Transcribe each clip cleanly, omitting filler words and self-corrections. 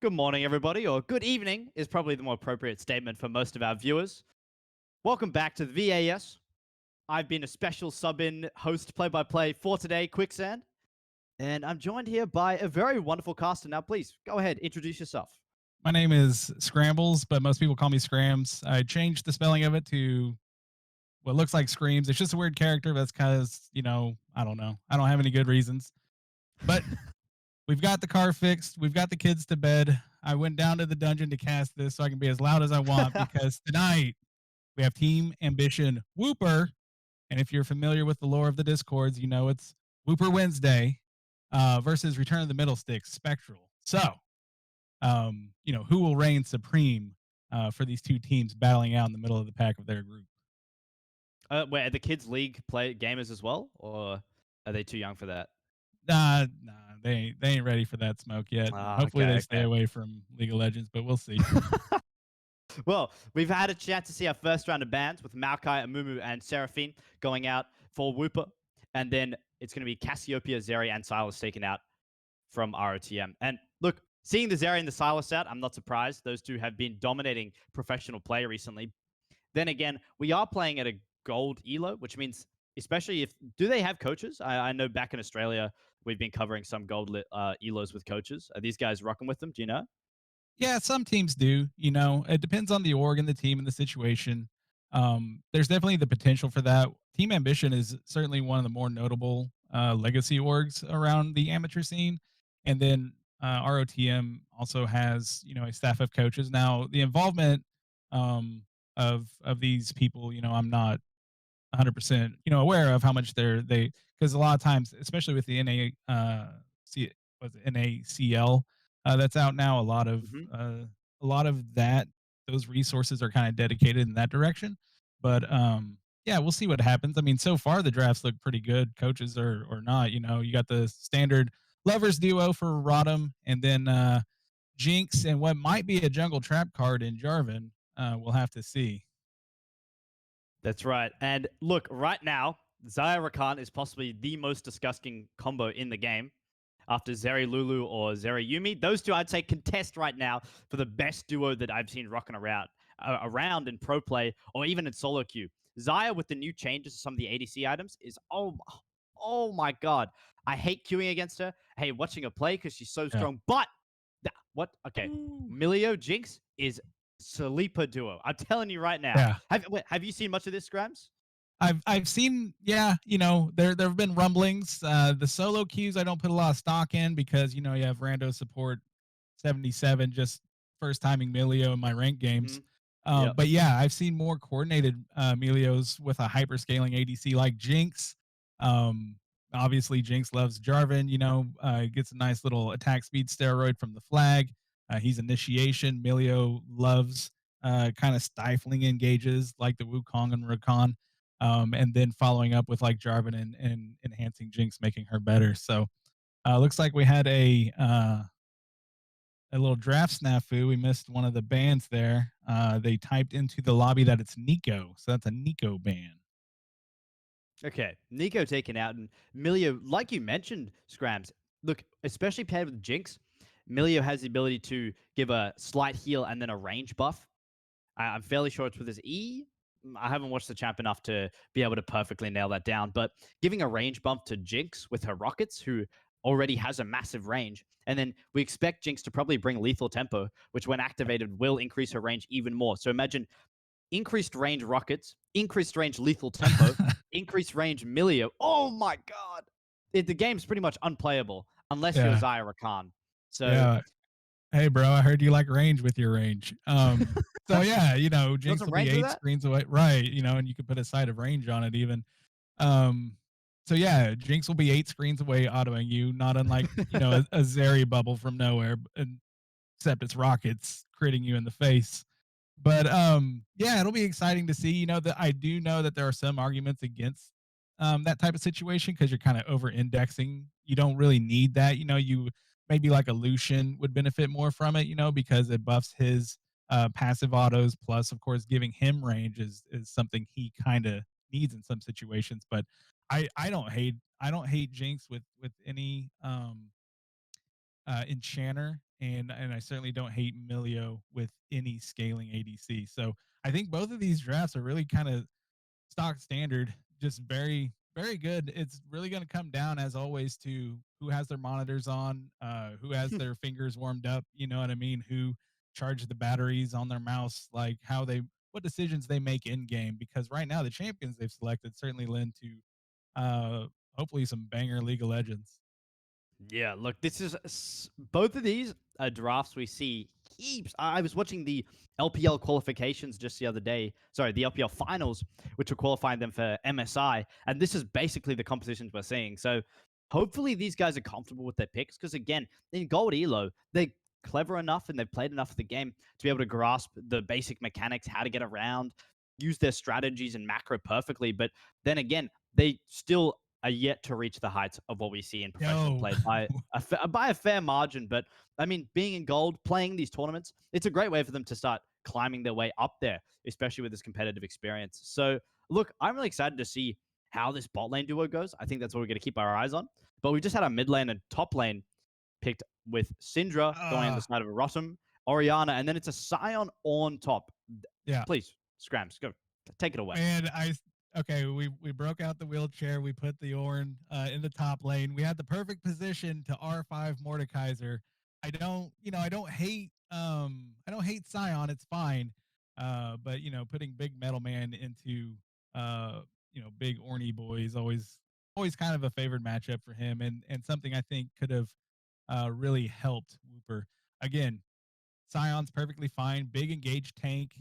Good morning, everybody, or good evening is probably the more appropriate statement for most of our viewers. Welcome back to the VAS. I've been a special sub in host play by play for today, Quicksand, and I'm joined here by a very wonderful caster. Now, please go ahead, introduce yourself. My name is Scrambles, but most people call me Scrams. I changed the spelling of it to what looks like Screams. It's just a weird character. That's because, I don't know. I don't have any good reasons. But we've got the car fixed. We've got the kids to bed. I went down to the dungeon to cast this so I can be as loud as I want because tonight we have Team Ambition Whooper. And if you're familiar with the lore of the Discords, you know it's Whooper Wednesday versus Return of the Middle Stick Spectral. So who will reign supreme for these two teams battling out in the middle of the pack of their group? Where the kids' league play gamers as well, or are they too young for that? Nah, they ain't ready for that smoke yet. And Ah, hopefully okay, they stay okay. away from League of Legends, but we'll see. Well, we've had a chance to see our first round of bans with Maokai, Amumu, and Seraphine going out for Whooper. And then it's going to be Cassiopeia, Zeri, and Silas taken out from ROTM. And look, seeing the Zeri and the Silas out, I'm not surprised. Those two have been dominating professional play recently. Then again, we are playing at a gold elo, which means, especially if, do they have coaches? I know back in Australia, we've been covering some gold elos with coaches. Are these guys rocking with them? Do you know? Yeah, some teams do. It depends on the org and the team and the situation. There's definitely the potential for that. Team Ambition is certainly one of the more notable legacy orgs around the amateur scene, and then ROTM also has a staff of coaches. Now, the involvement of these people, I'm not 100% aware of how much they because a lot of times, especially with the C, was it NACL that's out now, Hmm. a lot of that those resources are kind of dedicated in that direction. But yeah, we'll see what happens. I mean, so far the drafts look pretty good, coaches or not. You got the standard lovers duo for Rodham, and then Jinx and what might be a jungle trap card in Jarvan. We'll have to see. That's right. And look, right now, Zaya Rakan is possibly the most disgusting combo in the game. After Zeri Lulu or Zeri Yumi, those two I'd say contest right now for the best duo that I've seen rocking around in pro play or even in solo queue. Zaya with the new changes to some of the ADC items is oh my god. I hate queuing against her. I hate watching her play because she's so Yeah. strong. But what? Okay, Ooh. Milio Jinx is sleeper duo. I'm telling you right now. Yeah. Have you seen much of this, Grams? I've seen, yeah, there have been rumblings. The solo queues I don't put a lot of stock in because you have rando support 77 just first timing Melio in my rank Hmm. games. Yep. But yeah, I've seen more coordinated Melios with a hyperscaling ADC like Jinx. Um, Obviously Jinx loves Jarvan. Gets a nice little attack speed steroid from the flag. He's initiation. Melio loves kind of stifling engages like the Wukong and Rakan, and then following up with like Jarvan and enhancing Jinx, making her better. So looks like we had a little draft snafu. We missed one of the bands there. They typed into the lobby that it's Nico, so that's a Nico ban. Okay, Nico taken out, and Milio, like you mentioned, Scrams. Look, especially paired with Jinx, Milio has the ability to give a slight heal and then a range buff. I'm fairly sure it's with his E. I haven't watched the champ enough to be able to perfectly nail that down, but giving a range bump to Jinx with her rockets, who already has a massive range, and then we expect Jinx to probably bring lethal tempo, which when activated will increase her range even more. So imagine increased range rockets, increased range lethal tempo, increased range Milio. Oh my god! The game's pretty much unplayable unless you're Yeah, Zaya Rakan. So yeah. Hey, bro, I heard you like range with your range. So yeah, you want Jinx some will be range with eight that? screens away, right? And you could put a side of range on it even. Um, so yeah, Jinx will be 8 screens away autoing you, not unlike a Zeri bubble from nowhere, except it's rockets critting you in the face. But yeah, it'll be exciting to see. That I do know that there are some arguments against that type of situation because you're kind of over indexing. You don't really need that. You maybe like a Lucian would benefit more from it, because it buffs his passive autos. Plus, of course, giving him range is something he kind of needs in some situations. But I don't hate Jinx with any enchanter and I certainly don't hate Milio with any scaling ADC. So I think both of these drafts are really kind of stock standard, just very good. It's really going to come down as always to who has their monitors on, who has their fingers warmed up. You know what I mean? Who charge the batteries on their mouse, like how they what decisions they make in game. Because right now the champions they've selected certainly lend to hopefully some banger League of Legends. Yeah, look, this is both of these drafts we see heaps. I was watching the LPL qualifications just the other day. Sorry, the LPL finals, which are qualifying them for MSI, and this is basically the compositions we're seeing. So hopefully these guys are comfortable with their picks because again, in Gold Elo, they're clever enough and they've played enough of the game to be able to grasp the basic mechanics, how to get around, use their strategies and macro perfectly. But then again, they still are yet to reach the heights of what we see in professional Yo, play by a fair margin. But I mean, being in gold, playing these tournaments, it's a great way for them to start climbing their way up there, especially with this competitive experience. So, look, I'm really excited to see how this bot lane duo goes. I think that's what we're going to keep our eyes on. But we just had our mid lane and top lane picked with Syndra going on the uh, side of a Rotom, Oriana, and then it's a Scion on top. yeah. Please, Scrams, go take it away. Man, okay, we broke out the wheelchair, we put the Orn in the top lane. We had the perfect position to R5 Mordekaiser. I don't hate I don't hate Scion, it's fine. But putting big metal man into uh, big Orny boy is always kind of a favored matchup for him and something I think could have really helped Wooper. Again, Scion's perfectly fine, big engaged tank.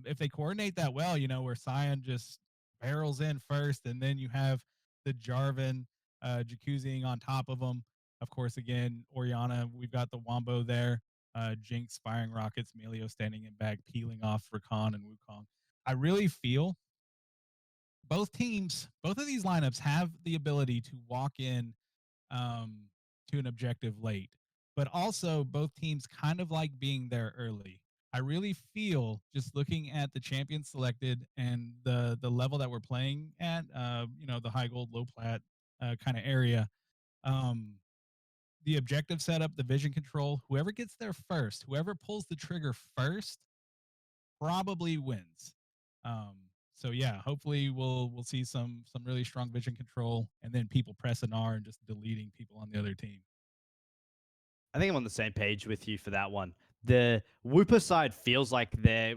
If they coordinate that well, where Scion just barrels in first, and then you have the Jarvan jacuzziing on top of them. Of course, again, Oriana, we've got the Wombo there. Jinx firing rockets, Melio standing in back, peeling off Rakan and Wukong. I really feel both of these lineups have the ability to walk in um, to an objective late. But also, both teams kind of like being there early. I really feel just looking at the champions selected and the level that we're playing at, the high gold, low plat kind of area. Um, the objective setup, the vision control, whoever gets there first, whoever pulls the trigger first, probably wins. Um, so yeah, hopefully we'll see some really strong vision control, and then people pressing R and just deleting people on the other team. I think I'm on the same page with you for that one. The Whooper side feels like they're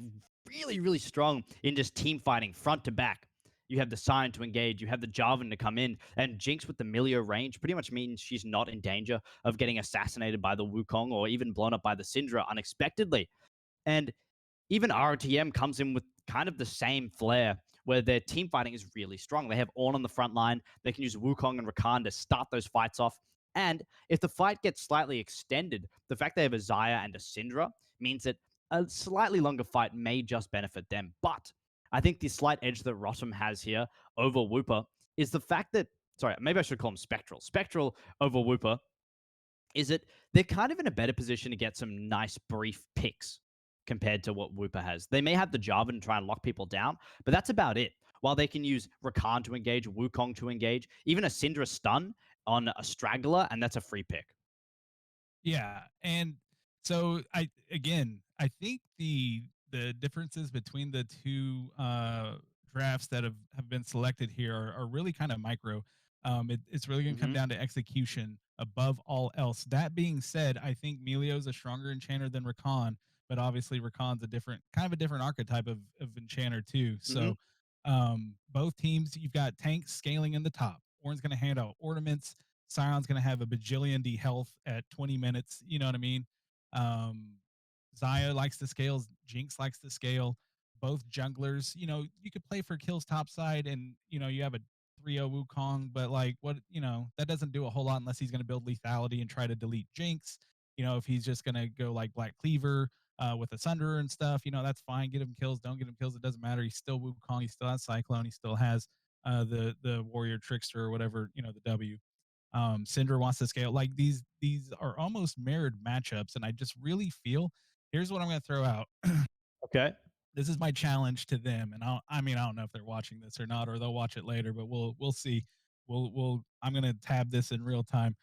really, really strong in just team fighting front to back. You have the Sign to engage, you have the Jarvan to come in, and Jinx with the Milio range pretty much means she's not in danger of getting assassinated by the Wukong or even blown up by the Syndra unexpectedly. And even ROTM comes in with kind of the same flair where their team fighting is really strong. They have Ornn on the front line. They can use Wukong and Rakan to start those fights off. And if the fight gets slightly extended, the fact they have a Xayah and a Syndra means that a slightly longer fight may just benefit them. But I think the slight edge that Rotom has here over Wooper is the fact that, sorry, maybe I should call him Spectral. Spectral over Wooper is that they're kind of in a better position to get some nice brief picks compared to what Wooper has. They may have the Jarvan to try and lock people down, but that's about it. While they can use Rakan to engage, Wukong to engage, even a Syndra stun on a straggler, and that's a free pick. Yeah, and so I think the differences between the two drafts that have been selected here are really kind of micro. It's really going to come Mm-hmm. down to execution above all else. That being said, I think Melio's a stronger enchanter than Rakan, but obviously Rakan's a different archetype of enchanter too. Mm-hmm. So both teams, you've got tanks scaling in the top. Ornn's going to hand out ornaments. Scion's going to have a bajillion D health at 20 minutes. You know what I mean? Um, Zaya likes to scale. Jinx likes to scale. Both junglers, you could play for kills topside and, you have a 3-0 Wukong, but like that doesn't do a whole lot unless he's going to build lethality and try to delete Jinx. If he's just going to go like Black Cleaver with a Sunderer and stuff, that's fine. Get him kills. Don't get him kills. It doesn't matter. He's still Wukong. He still has Cyclone. He still has the Warrior Trickster or whatever, the W. Cinder wants to scale. Like these are almost mirrored matchups, and I just really feel. Here's what I'm going to throw out. Okay. This is my challenge to them, and I don't know if they're watching this or not, or they'll watch it later, but we'll see. I'm going to tab this in real time.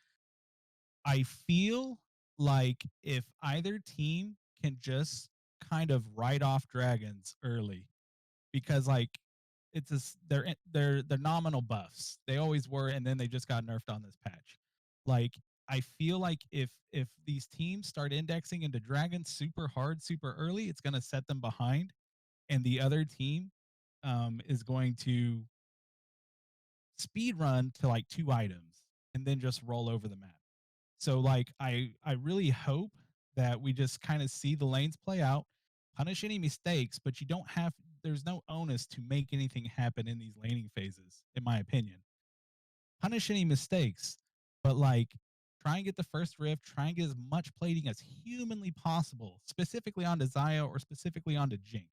I feel like if either team can just kind of write off dragons early, because like they're nominal buffs. They always were, and then they just got nerfed on this patch. Like I feel like if these teams start indexing into dragons super hard, super early, it's going to set them behind, and the other team is going to speed run to like 2 items and then just roll over the map. So like I really hope that we just kind of see the lanes play out, punish any mistakes, but you don't have there's no onus to make anything happen in these laning phases, in my opinion. Punish any mistakes, but like try and get the first rift, try and get as much plating as humanly possible, specifically onto Zaya or specifically onto Jinx.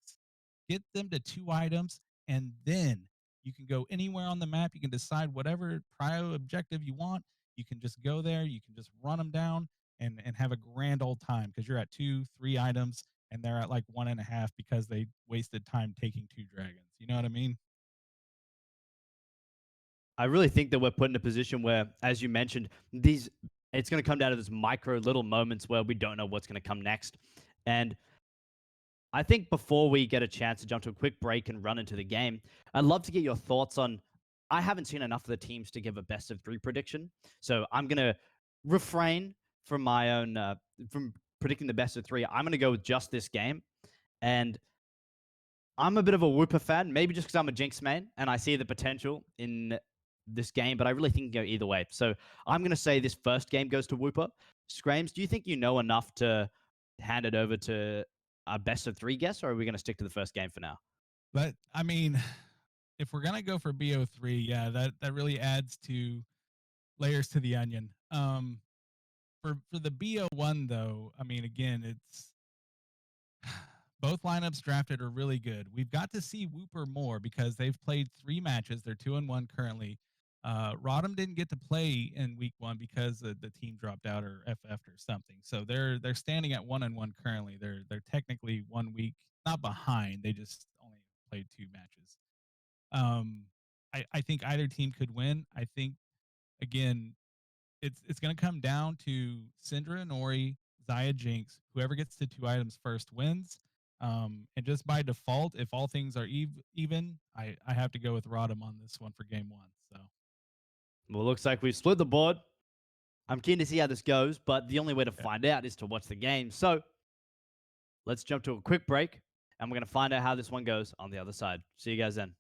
Get them to 2 items, and then you can go anywhere on the map. You can decide whatever prio objective you want. You can just go there, you can just run them down and have a grand old time because you're at 2, 3 items and they're at like 1.5 because they wasted time taking 2 dragons. You know what I mean? I really think that we're put in a position where, as you mentioned, these it's going to come down to these micro little moments where we don't know what's going to come next. And I think before we get a chance to jump to a quick break and run into the game, I'd love to get your thoughts on. I haven't seen enough of the teams to give a best of three prediction, so I'm going to refrain from my own from predicting the best of three. I'm going to go with just this game, and I'm a bit of a Whooper fan, maybe just because I'm a Jinx main and I see the potential in this game, but I really think it can go either way. So I'm going to say this first game goes to Whooper. Scrames, do you think you know enough to hand it over to a best of three guess, or are we going to stick to the first game for now? But I mean, if we're gonna go for BO3, yeah, that really adds to layers to the onion. For the BO1 though, I mean, again, it's both lineups drafted are really good. We've got to see Whooper more because they've played 3 matches. They're 2-1 currently. ROTM didn't get to play in week 1 because the team dropped out or FF'd or something. So they're standing at 1-1 currently. They're technically 1 week not behind. They just only played 2 matches. Um, I think either team could win. I think again, it's going to come down to Syndra and Ori, Zaya Jinx. Whoever gets to 2 items first wins. And just by default, if all things are even, I have to go with Rodham on this one for game 1. So Well, it looks like we've split the board. I'm keen to see how this goes, but the only way to yeah. find out is to watch the game. So let's jump to a quick break, and we're going to find out how this one goes on the other side. See you guys then.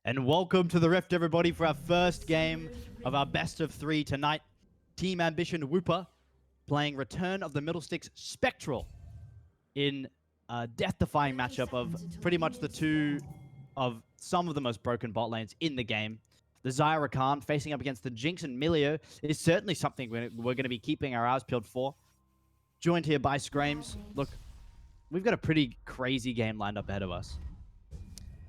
And welcome to the Rift, everybody, for our first game of our best of 3 tonight. Team Ambition Whooper playing Return of the Middlesticks Spectral in a death-defying matchup of pretty much the two of some of the most broken bot lanes in the game. The Xayah Rakan facing up against the Jinx and Milio is certainly something we're going to be keeping our eyes peeled for. Joined here by Scrames. Look, we've got a pretty crazy game lined up ahead of us.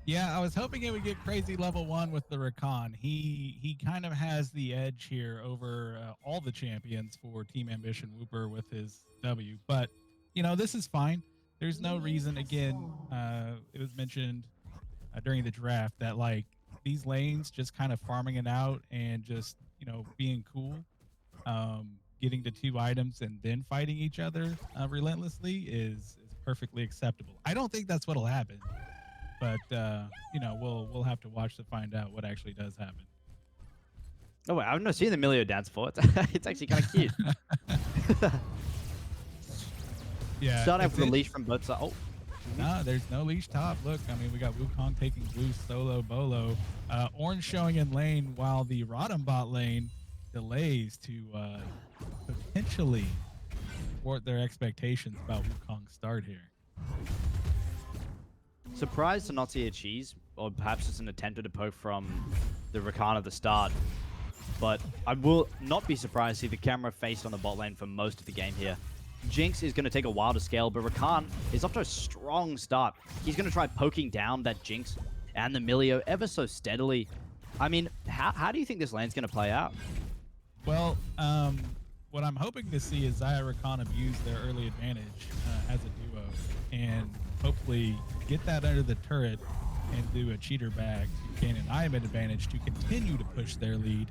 Yeah, I was hoping it would get crazy level 1 with the Rakan. He kind of has the edge here over all the champions for Team Ambition Whooper with his W. But, you know, this is fine. There's no reason, again, it was mentioned during the draft that, like, these lanes just kind of farming it out and just, you know, being cool, getting the 2 items and then fighting each other relentlessly is perfectly acceptable. I don't think that's what'll happen. But you know, we'll have to watch to find out what actually does happen. Oh wait, I've not seen the Milio dance before. It's actually kind of cute. Yeah. Start out with the leash from both sides. Oh. No, there's no leash top. Look, I mean, we got Wukong taking blue solo bolo. Orange showing in lane while the ROTM bot lane delays to potentially thwart their expectations about Wukong's start here. Surprised to not see a cheese, or perhaps it's an attempt at a poke from the Rakan at the start. But I will not be surprised to see the camera face on the bot lane for most of the game here. Jinx is going to take a while to scale, but Rakan is off to a strong start. He's going to try poking down that Jinx and the Milio ever so steadily. I mean, how do you think this lane's going to play out? Well, what I'm hoping to see is Xayah Rakan abuse their early advantage as a duo and hopefully get that under the turret and do a cheater bag to gain an item advantage to continue to push their lead,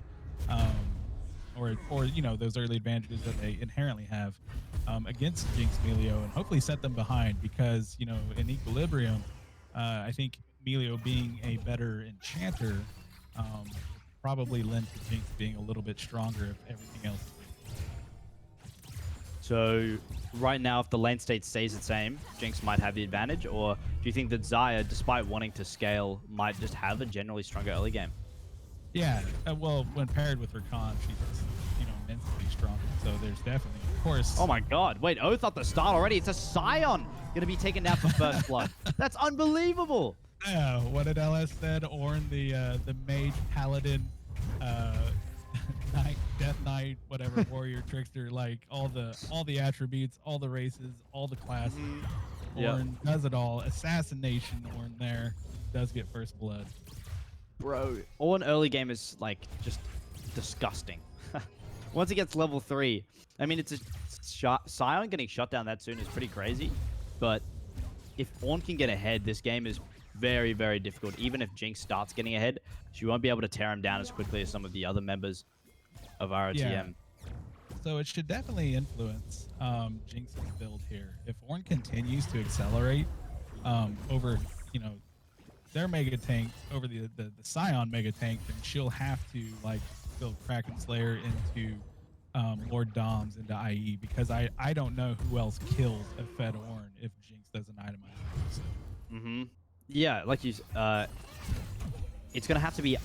or you know, those early advantages that they inherently have against Jinx Milio, and hopefully set them behind, because, you know, in Equilibrium, I think Milio being a better enchanter probably lend to Jinx being a little bit stronger if everything else is. So right now, if the lane state stays the same, Jinx might have the advantage, or do you think that Xayah, despite wanting to scale, might just have a generally stronger early game? Yeah, well, when paired with Rakan, she's, you know, immensely stronger. So there's definitely, of course. Oh my God! Wait, Oath at the start already. It's a Scion gonna be taken down for first blood. That's unbelievable. Yeah, what did LS said? Ornn, the mage paladin, Death Knight, whatever, warrior, trickster, like all the attributes, all the races, all the classes. Ornn does it all. Assassination Ornn there does get first blood. Bro, Ornn early game is like just disgusting. Once it gets level 3, I mean, it's a Scion getting shot down that soon is pretty crazy. But if Ornn can get ahead, this game is very, very difficult. Even if Jinx starts getting ahead, she won't be able to tear him down as quickly as some of the other members of ROTM. Yeah. So it should definitely influence Jinx's build here. If Ornn continues to accelerate over, you know, their mega tank over the Scion mega tank, then she'll have to like build Kraken Slayer into Lord Doms into IE, because I don't know who else kills a fed Ornn if Jinx doesn't itemize. So. Yeah, like you, it's gonna have to be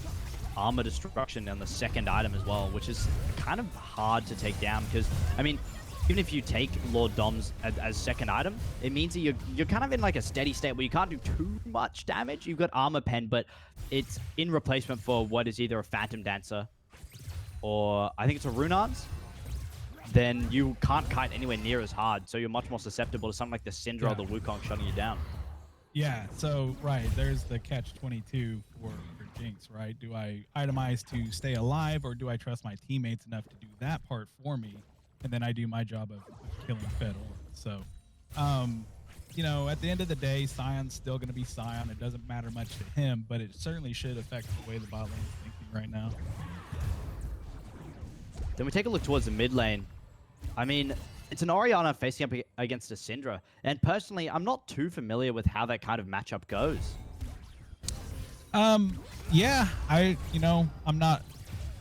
armor destruction on the second item as well, which is kind of hard to take down, because I mean, even if you take Lord Doms as second item, it means that you're kind of in like a steady state where you can't do too much damage. You've got armor pen, but it's in replacement for what is either a Phantom Dancer or I think it's a Runearms. Then you can't kite anywhere near as hard, so you're much more susceptible to something like the Syndra or the Wukong shutting you down. Yeah, so right, there's the catch-22 for Jinx, right? Do I itemize to stay alive, or do I trust my teammates enough to do that part for me, and then I do my job of killing fed Ornn? So, you know, at the end of the day, Scion's still going to be Scion. It doesn't matter much to him, but it certainly should affect the way the bot lane is thinking right now. Then we take a look towards the mid lane. I mean, it's an Orianna facing up against a Syndra, and personally, I'm not too familiar with how that kind of matchup goes. Yeah, I'm not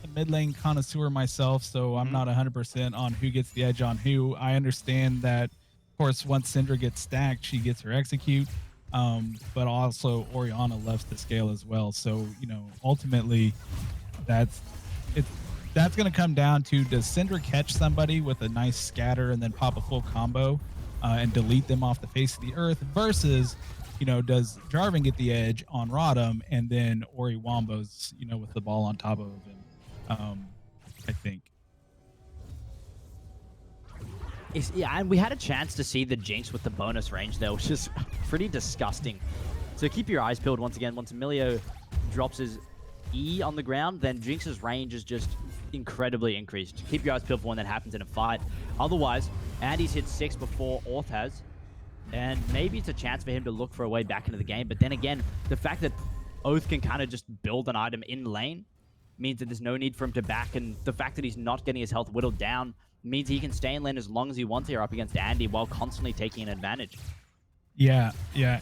a mid lane connoisseur myself, so I'm not 100% on who gets the edge on who. I understand that, of course, once Syndra gets stacked, she gets her execute. but also Orianna loves to scale as well. So ultimately, that's it's that's going to come down to, does Syndra catch somebody with a nice scatter and then pop a full combo and delete them off the face of the earth, versus does Jarvan get the edge on Rodham and then Ori wombos with the ball on top of him. um I think. Yeah, and we had a chance to see the Jinx with the bonus range there, which is pretty disgusting. So keep your eyes peeled once again. Once Emilio drops his E on the ground, then Jinx's range is just incredibly increased. Keep your eyes peeled for when that happens in a fight. Otherwise, Andy's hit 6 before Orth has, and maybe it's a chance for him to look for a way back into the game. But then again, the fact that Oath can kind of just build an item in lane means that there's no need for him to back, and the fact that he's not getting his health whittled down means he can stay in lane as long as he wants here up against Andy while constantly taking an advantage. Yeah, yeah,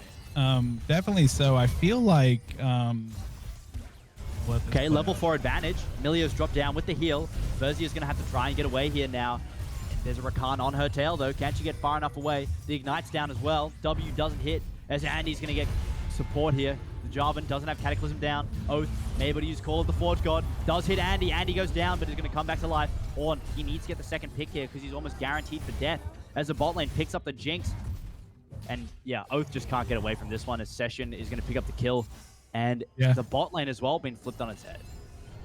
definitely. So I feel like okay, level 4 advantage. Milio's dropped down with the heal. Verzia's going to have to try and get away here now. There's a Rakan on her tail, though. Can't she get far enough away? The Ignite's down as well. W doesn't hit, as Andy's going to get support here. The Jarvan doesn't have Cataclysm down. Oath may able to use Call of the Forge God. Does hit Andy. Andy goes down, but is going to come back to life. Ornn, he needs to get the second pick here because he's almost guaranteed for death as the bot lane picks up the Jinx. And yeah, Oath just can't get away from this one, as Session is going to pick up the kill. And the bot lane as well being flipped on its head.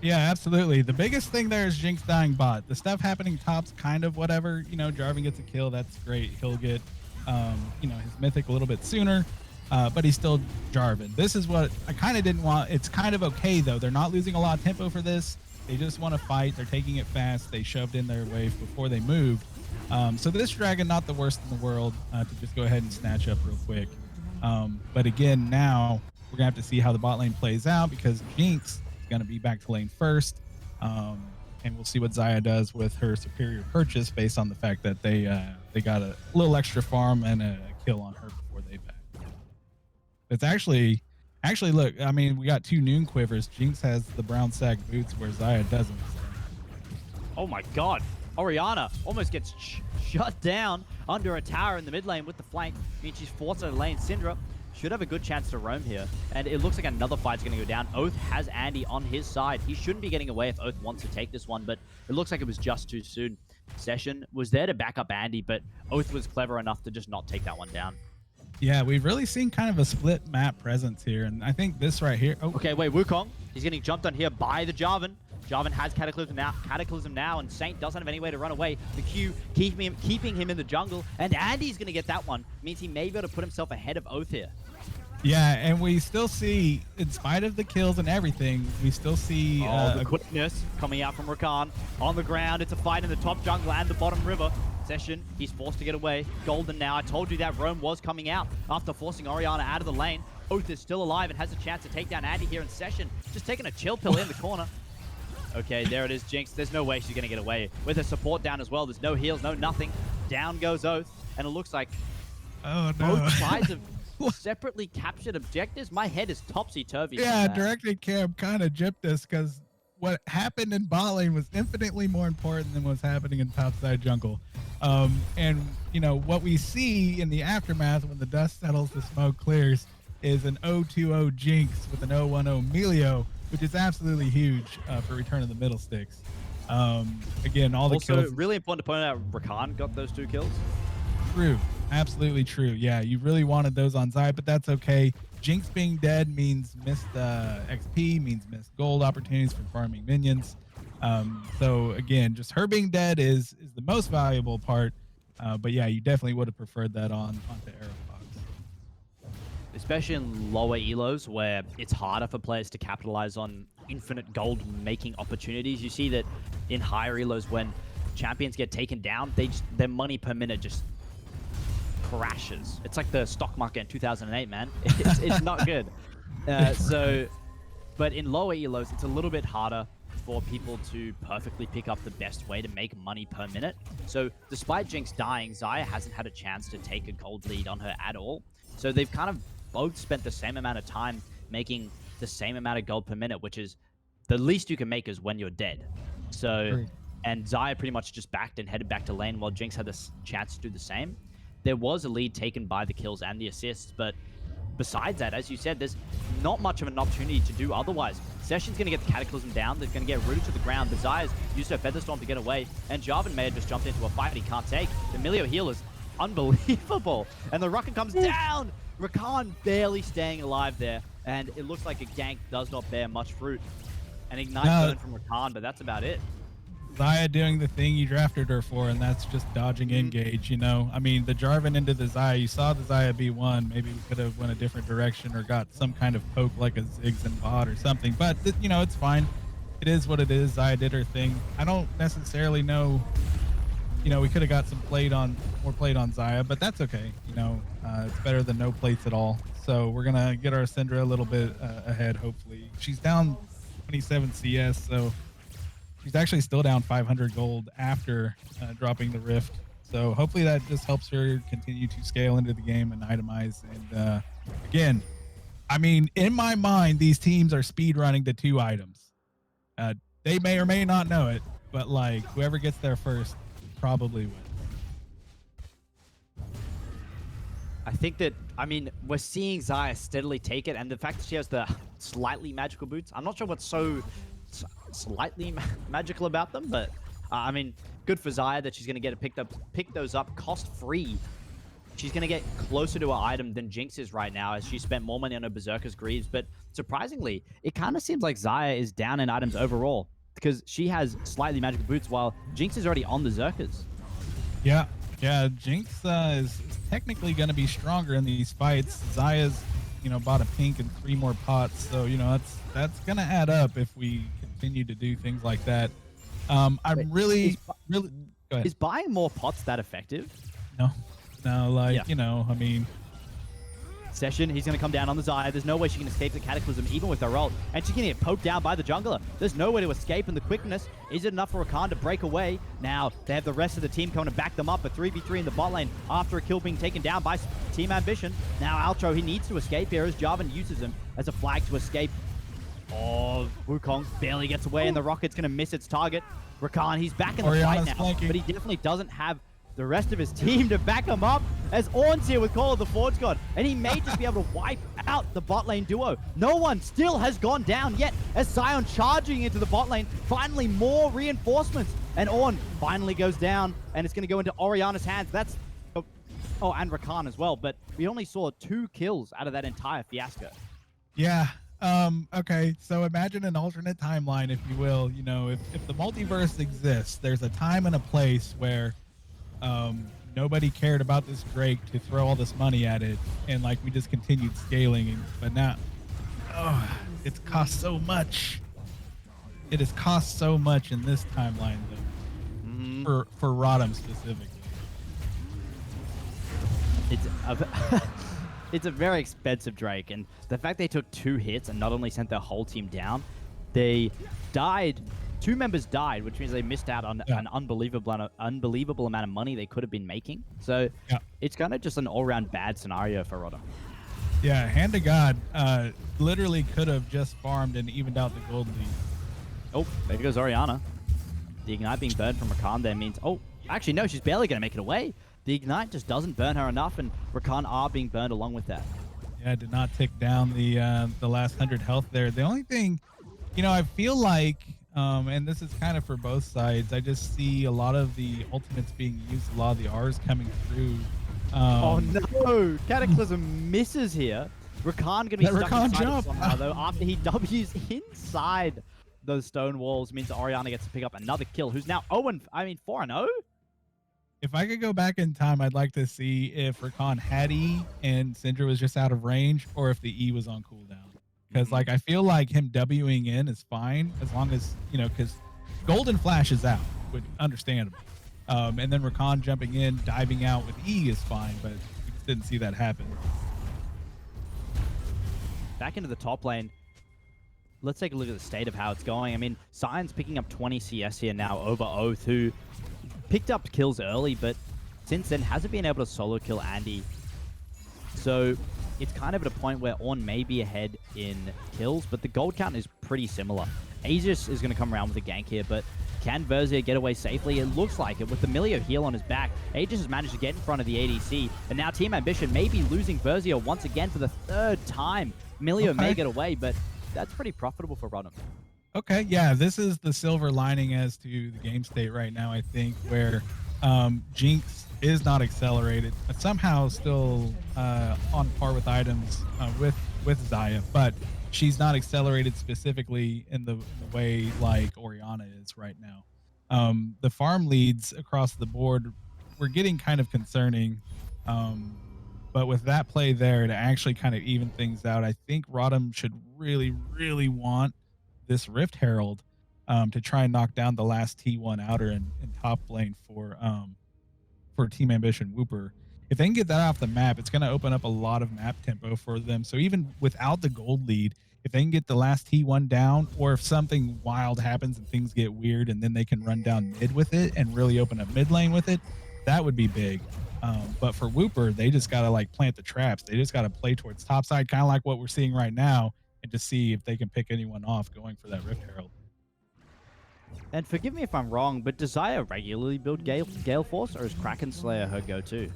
Yeah, absolutely. The biggest thing there is Jinx dying bot. The stuff happening top's kind of whatever. Jarvan gets a kill. That's great. He'll get, his mythic a little bit sooner, but he's still Jarvan. This is what I kind of didn't want. It's kind of okay, though. They're not losing a lot of tempo for this. They just want to fight. They're taking it fast. They shoved in their wave before they moved. So this dragon, not the worst in the world to just go ahead and snatch up real quick. But again, now we're going to have to see how the bot lane plays out, because Jinx is going to be back to lane first. And we'll see what Xayah does with her superior purchase, based on the fact that they got a little extra farm and a kill on her before they back. It's actually look, I mean, we got 2 noon quivers. Jinx has the brown sack boots where Xayah doesn't. Oh my god. Orianna almost gets shut down under a tower in the mid lane with the flank. Means she's forced out of lane. Syndra should have a good chance to roam here. And it looks like another fight's going to go down. Oath has Andy on his side. He shouldn't be getting away if Oath wants to take this one, but it looks like it was just too soon. Session was there to back up Andy, but Oath was clever enough to just not take that one down. Yeah, we've really seen kind of a split map presence here, and I think this right here... Oh. Okay, wait, Wukong. He's getting jumped on here by the Jarvan. Jarvan has Cataclysm now, and Saint doesn't have any way to run away. The Q keeping him in the jungle, and Andy's going to get that one. Means he may be able to put himself ahead of Oath here. Yeah, and we still see, in spite of the kills and everything, we still see... the quickness coming out from Rakan. On the ground, it's a fight in the top jungle and the bottom river. Session, he's forced to get away. Golden now. I told you that roam was coming out after forcing Orianna out of the lane. Oath is still alive and has a chance to take down Andy here in Session. Just taking a chill pill in the corner. Okay, there it is, Jinx. There's no way she's going to get away. With her support down as well, there's no heals, no nothing. Down goes Oath, and it looks like both sides have separately captured objectives. My head is topsy-turvy. Yeah, Directed Cam kind of gypped us, because what happened in bot lane was infinitely more important than what's happening in topside jungle. And, what we see in the aftermath when the dust settles, the smoke clears, is an 0-2-0 Jinx with an 0-1-0 Melio, which is absolutely huge for Return of the Middle Sticks. Again, all the kills... Also, really important to point out, Rakan got those 2 kills. True. Absolutely true. Yeah, you really wanted those on Xayah, but that's okay. Jinx being dead means missed XP, means missed gold opportunities for farming minions. So again, just her being dead is the most valuable part. But yeah, you definitely would have preferred that onto Aerofox. Especially in lower elos, where it's harder for players to capitalize on infinite gold making opportunities. You see that in higher elos, when champions get taken down, their money per minute just crashes. It's like the stock market in 2008, man. It's not good. But in lower elos, it's a little bit harder for people to perfectly pick up the best way to make money per minute. So despite Jinx dying, Xayah hasn't had a chance to take a gold lead on her at all. So they've kind of both spent the same amount of time making the same amount of gold per minute, which is the least you can make is when you're dead. So, and Xayah pretty much just backed and headed back to lane while Jinx had this chance to do the same. There was a lead taken by the kills and the assists, but besides that, as you said, there's not much of an opportunity to do otherwise. Session's going to get the Cataclysm down. They're going to get rooted to the ground. The Zaya's used her Featherstorm to get away, and Jarvan may have just jumped into a fight he can't take. The Milio heal is unbelievable, and the rocket comes down. Rakan barely staying alive there, and it looks like a gank does not bear much fruit. An Ignite burn from Rakan, but that's about it. Zaya doing the thing you drafted her for, and that's just dodging engage, you know? I mean, the Jarvan into the Zaya, you saw the Zaya B1, maybe we could have went a different direction or got some kind of poke like a Ziggs and bot or something, but, you know, it's fine. It is what it is. Zaya did her thing. I don't necessarily know, you know, we could have got some more played on Zaya, but that's okay. You know, it's better than no plates at all. So we're going to get our Syndra a little bit ahead, hopefully. She's down 27 CS, so she's actually still down 500 gold after dropping the Rift. So hopefully that just helps her continue to scale into the game and itemize. And again, I mean, in my mind, these teams are speed running to 2 items. They may or may not know it, but like whoever gets there first probably wins. I think that, I mean, we're seeing Zaya steadily take it, and the fact that she has the slightly magical boots, I'm not sure what's so slightly magical about them, but I mean, good for Zaya that she's going to get it pick those up cost-free. She's going to get closer to her item than Jinx is right now, as she spent more money on her Berserker's Greaves, but surprisingly, it kind of seems like Zaya is down in items overall, because she has slightly magical boots, while Jinx is already on the Zerkers. Yeah, Jinx is technically going to be stronger in these fights. Zaya's, you know, bought a pink and 3 more pots, so, you know, that's going to add up if we continue to do things like that. I'm really go ahead. Is buying more pots that effective? No, like, yeah. You know, I mean, Session, he's going to come down on the Zaya. There's no way she can escape the Cataclysm, even with her ult. And she's going to get poked down by the jungler. There's no way to escape in the quickness. Is it enough for Rakan to break away? Now, they have the rest of the team coming to back them up. A 3v3 in the bot lane after a kill being taken down by Team Ambition. Now, Altro, he needs to escape here as Jarvan uses him as a flag to escape. Oh, Wukong barely gets away, and the rocket's going to miss its target. Rakan, he's back in the fight now, but he definitely doesn't have the rest of his team to back him up, as Ornn's here with Call of the Forge God, and he may just be able to wipe out the bot lane duo. No one still has gone down yet, as Sion charging into the bot lane. Finally, more reinforcements, and Ornn finally goes down, and it's going to go into Orianna's hands. That's... Oh, and Rakan as well, but we only saw 2 kills out of that entire fiasco. Yeah. Okay, so imagine an alternate timeline, if you will. You know, if the multiverse exists, there's a time and a place where nobody cared about this Drake to throw all this money at it, and like we just continued scaling. But now, it's cost so much. It has cost so much in this timeline, though, for ROTM specifically. It's a very expensive Drake, and the fact they took 2 hits and not only sent their whole team down, they died. 2 members died, which means they missed out on an unbelievable amount of money they could have been making. So it's kind of just an all-round bad scenario for ROTM. Yeah, hand to God, literally could have just farmed and evened out the gold lead. Oh, there goes Orianna. The Ignite being burned from Rakan there means... Oh, actually, no, she's barely going to make it away. The Ignite just doesn't burn her enough, and Rakan are being burned along with that. Yeah, did not tick down the last 100 health there. The only thing, you know, I feel like, and this is kind of for both sides, I just see a lot of the ultimates being used, a lot of the R's coming through. Oh no! Cataclysm misses here. Rakan gonna be stuck inside it somehow, though, after he W's inside those stone walls. Means Orianna gets to pick up another kill, who's now 4-0? If I could go back in time, I'd like to see if Rakan had E and Syndra was just out of range, or if the E was on cooldown. Because, like, I feel like him Wing in is fine, as long as, you know, because Golden Flash is out, which understandable. And then Rakan jumping in, diving out with E is fine, but we just didn't see that happen. Back into the top lane. Let's take a look at the state of how it's going. I mean, Sion's picking up 20 CS here now over Oath, who picked up kills early, but since then hasn't been able to solo kill Andy. So it's kind of at a point where Ornn may be ahead in kills, but the gold count is pretty similar. Aegis is going to come around with a gank here, but can Versier get away safely? It looks like it. With the Milio heal on his back, Aegis has managed to get in front of the ADC, and now Team Ambition may be losing Versier once again for the 3rd time. Milio may get away, but that's pretty profitable for ROTM. Okay, yeah, this is the silver lining as to the game state right now, I think, where Jinx is not accelerated, but somehow still on par with items with Xayah, but she's not accelerated specifically in the way like Orianna is right now. The farm leads across the board were getting kind of concerning, but with that play there to actually kind of even things out, I think ROTM should really, really want this Rift Herald to try and knock down the last T1 outer in top lane for Team Ambition Wooper. If they can get that off the map, it's going to open up a lot of map tempo for them. So even without the gold lead, if they can get the last T1 down, or if something wild happens and things get weird and then they can run down mid with it and really open up mid lane with it, that would be big. But for Wooper, they just got to like plant the traps. They just got to play towards top side, kind of like what we're seeing right now, and just see if they can pick anyone off going for that Rift Herald. And forgive me if I'm wrong, but does Xayah regularly build Gale Force, or is Kraken Slayer her go-to?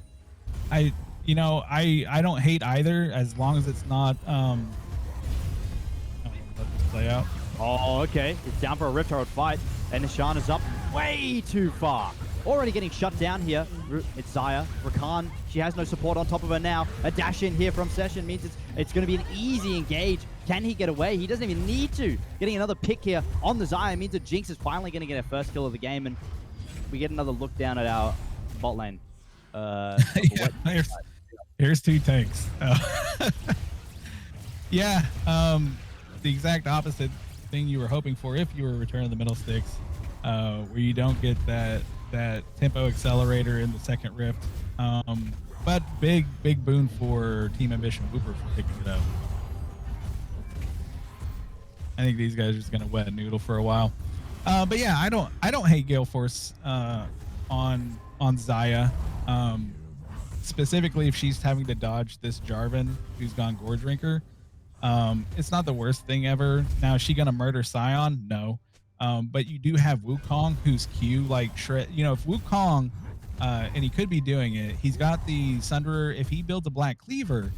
I don't hate either, as long as it's not let this play out. Oh, okay. It's down for a Rift Herald fight, and Nishan is up way too far. Already getting shut down here. It's Xayah. Rakan, she has no support on top of her now. A dash in here from Session means it's going to be an easy engage. Can he get away? He doesn't even need to. Getting another pick here on the Xayah means that Jinx is finally going to get her first kill of the game, and we get another look down at our bot lane. Yeah, here's 2 tanks. Yeah, the exact opposite thing you were hoping for if you were returning the middle sticks, where you don't get that tempo accelerator in the second rift. But big boon for Team Ambition Wooper for picking it up. I think these guys are just gonna wet a noodle for a while. But yeah, I don't hate Gale Force on Xayah. Specifically if she's having to dodge this Jarvan who's gone Gore Drinker. It's not the worst thing ever. Now, is she gonna murder Sion? No. But you do have Wukong, who's Q like shred. You know, if Wukong, and he could be doing it, he's got the Sunderer. If he builds a Black Cleaver,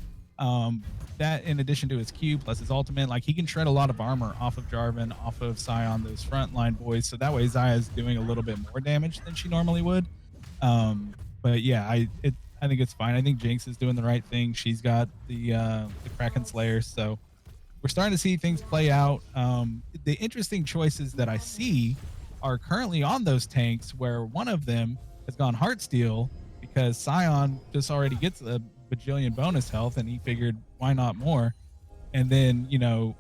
that in addition to his Q plus his ultimate, like he can shred a lot of armor off of Jarvan, off of Sion, those frontline boys. So that way Xayah is doing a little bit more damage than she normally would. But yeah, I think it's fine. I think Jinx is doing the right thing. She's got the Kraken Slayer, so we're starting to see things play out. The interesting choices that I see are currently on those tanks, where one of them has gone Heartsteel because Sion just already gets a bajillion bonus health, and he figured why not more. And then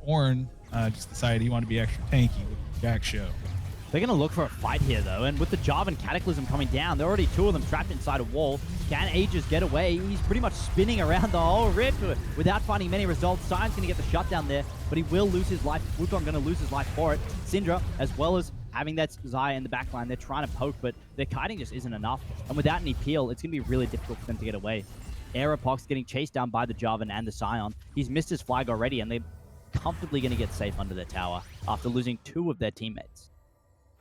Ornn just decided he wanted to be extra tanky with the Jack show. They're going to look for a fight here, though, and with the Jarvan Cataclysm coming down, there are already 2 of them trapped inside a wall. Can Aegis get away? He's pretty much spinning around the whole rift without finding many results. Sion's going to get the shutdown there, but he will lose his life. Wukong going to lose his life for it. Syndra, as well as having that Xayah in the backline, they're trying to poke, but their kiting just isn't enough. And without any peel, it's going to be really difficult for them to get away. Aeropox getting chased down by the Jarvan and the Sion. He's missed his flag already, and they're comfortably going to get safe under their tower after losing 2 of their teammates.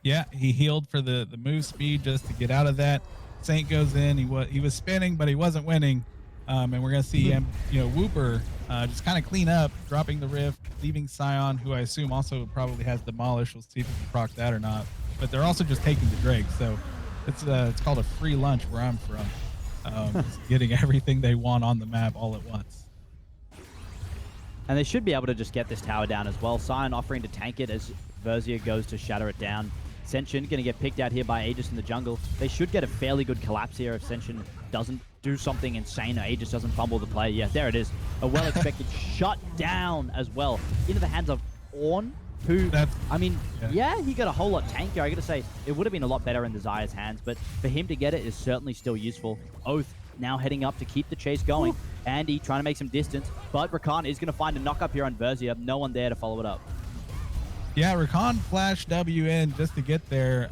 Yeah, he healed for the move speed just to get out of that. Saint goes in. He was spinning, but he wasn't winning. And we're gonna see him, Wooper, just kind of clean up, dropping the rift, leaving Sion, who I assume also probably has Demolish. We'll see if he can proc that or not. But they're also just taking the Drake, so it's called a free lunch where I'm from. Just getting everything they want on the map all at once. And they should be able to just get this tower down as well. Sion offering to tank it as Versier goes to shatter it down. Senshin going to get picked out here by Aegis in the jungle. They should get a fairly good collapse here if Senshin doesn't do something insane or Aegis doesn't fumble the play. Yeah, there it is. A well-expected shut down as well into the hands of Ornn, who, yeah, he got a whole lot tankier. I got to say, it would have been a lot better in the Xayah's hands, but for him to get it is certainly still useful. Oath now heading up to keep the chase going. Andy trying to make some distance, but Rakan is going to find a knock up here on Versier. No one there to follow it up. Yeah, Rakan flashed W in just to get there.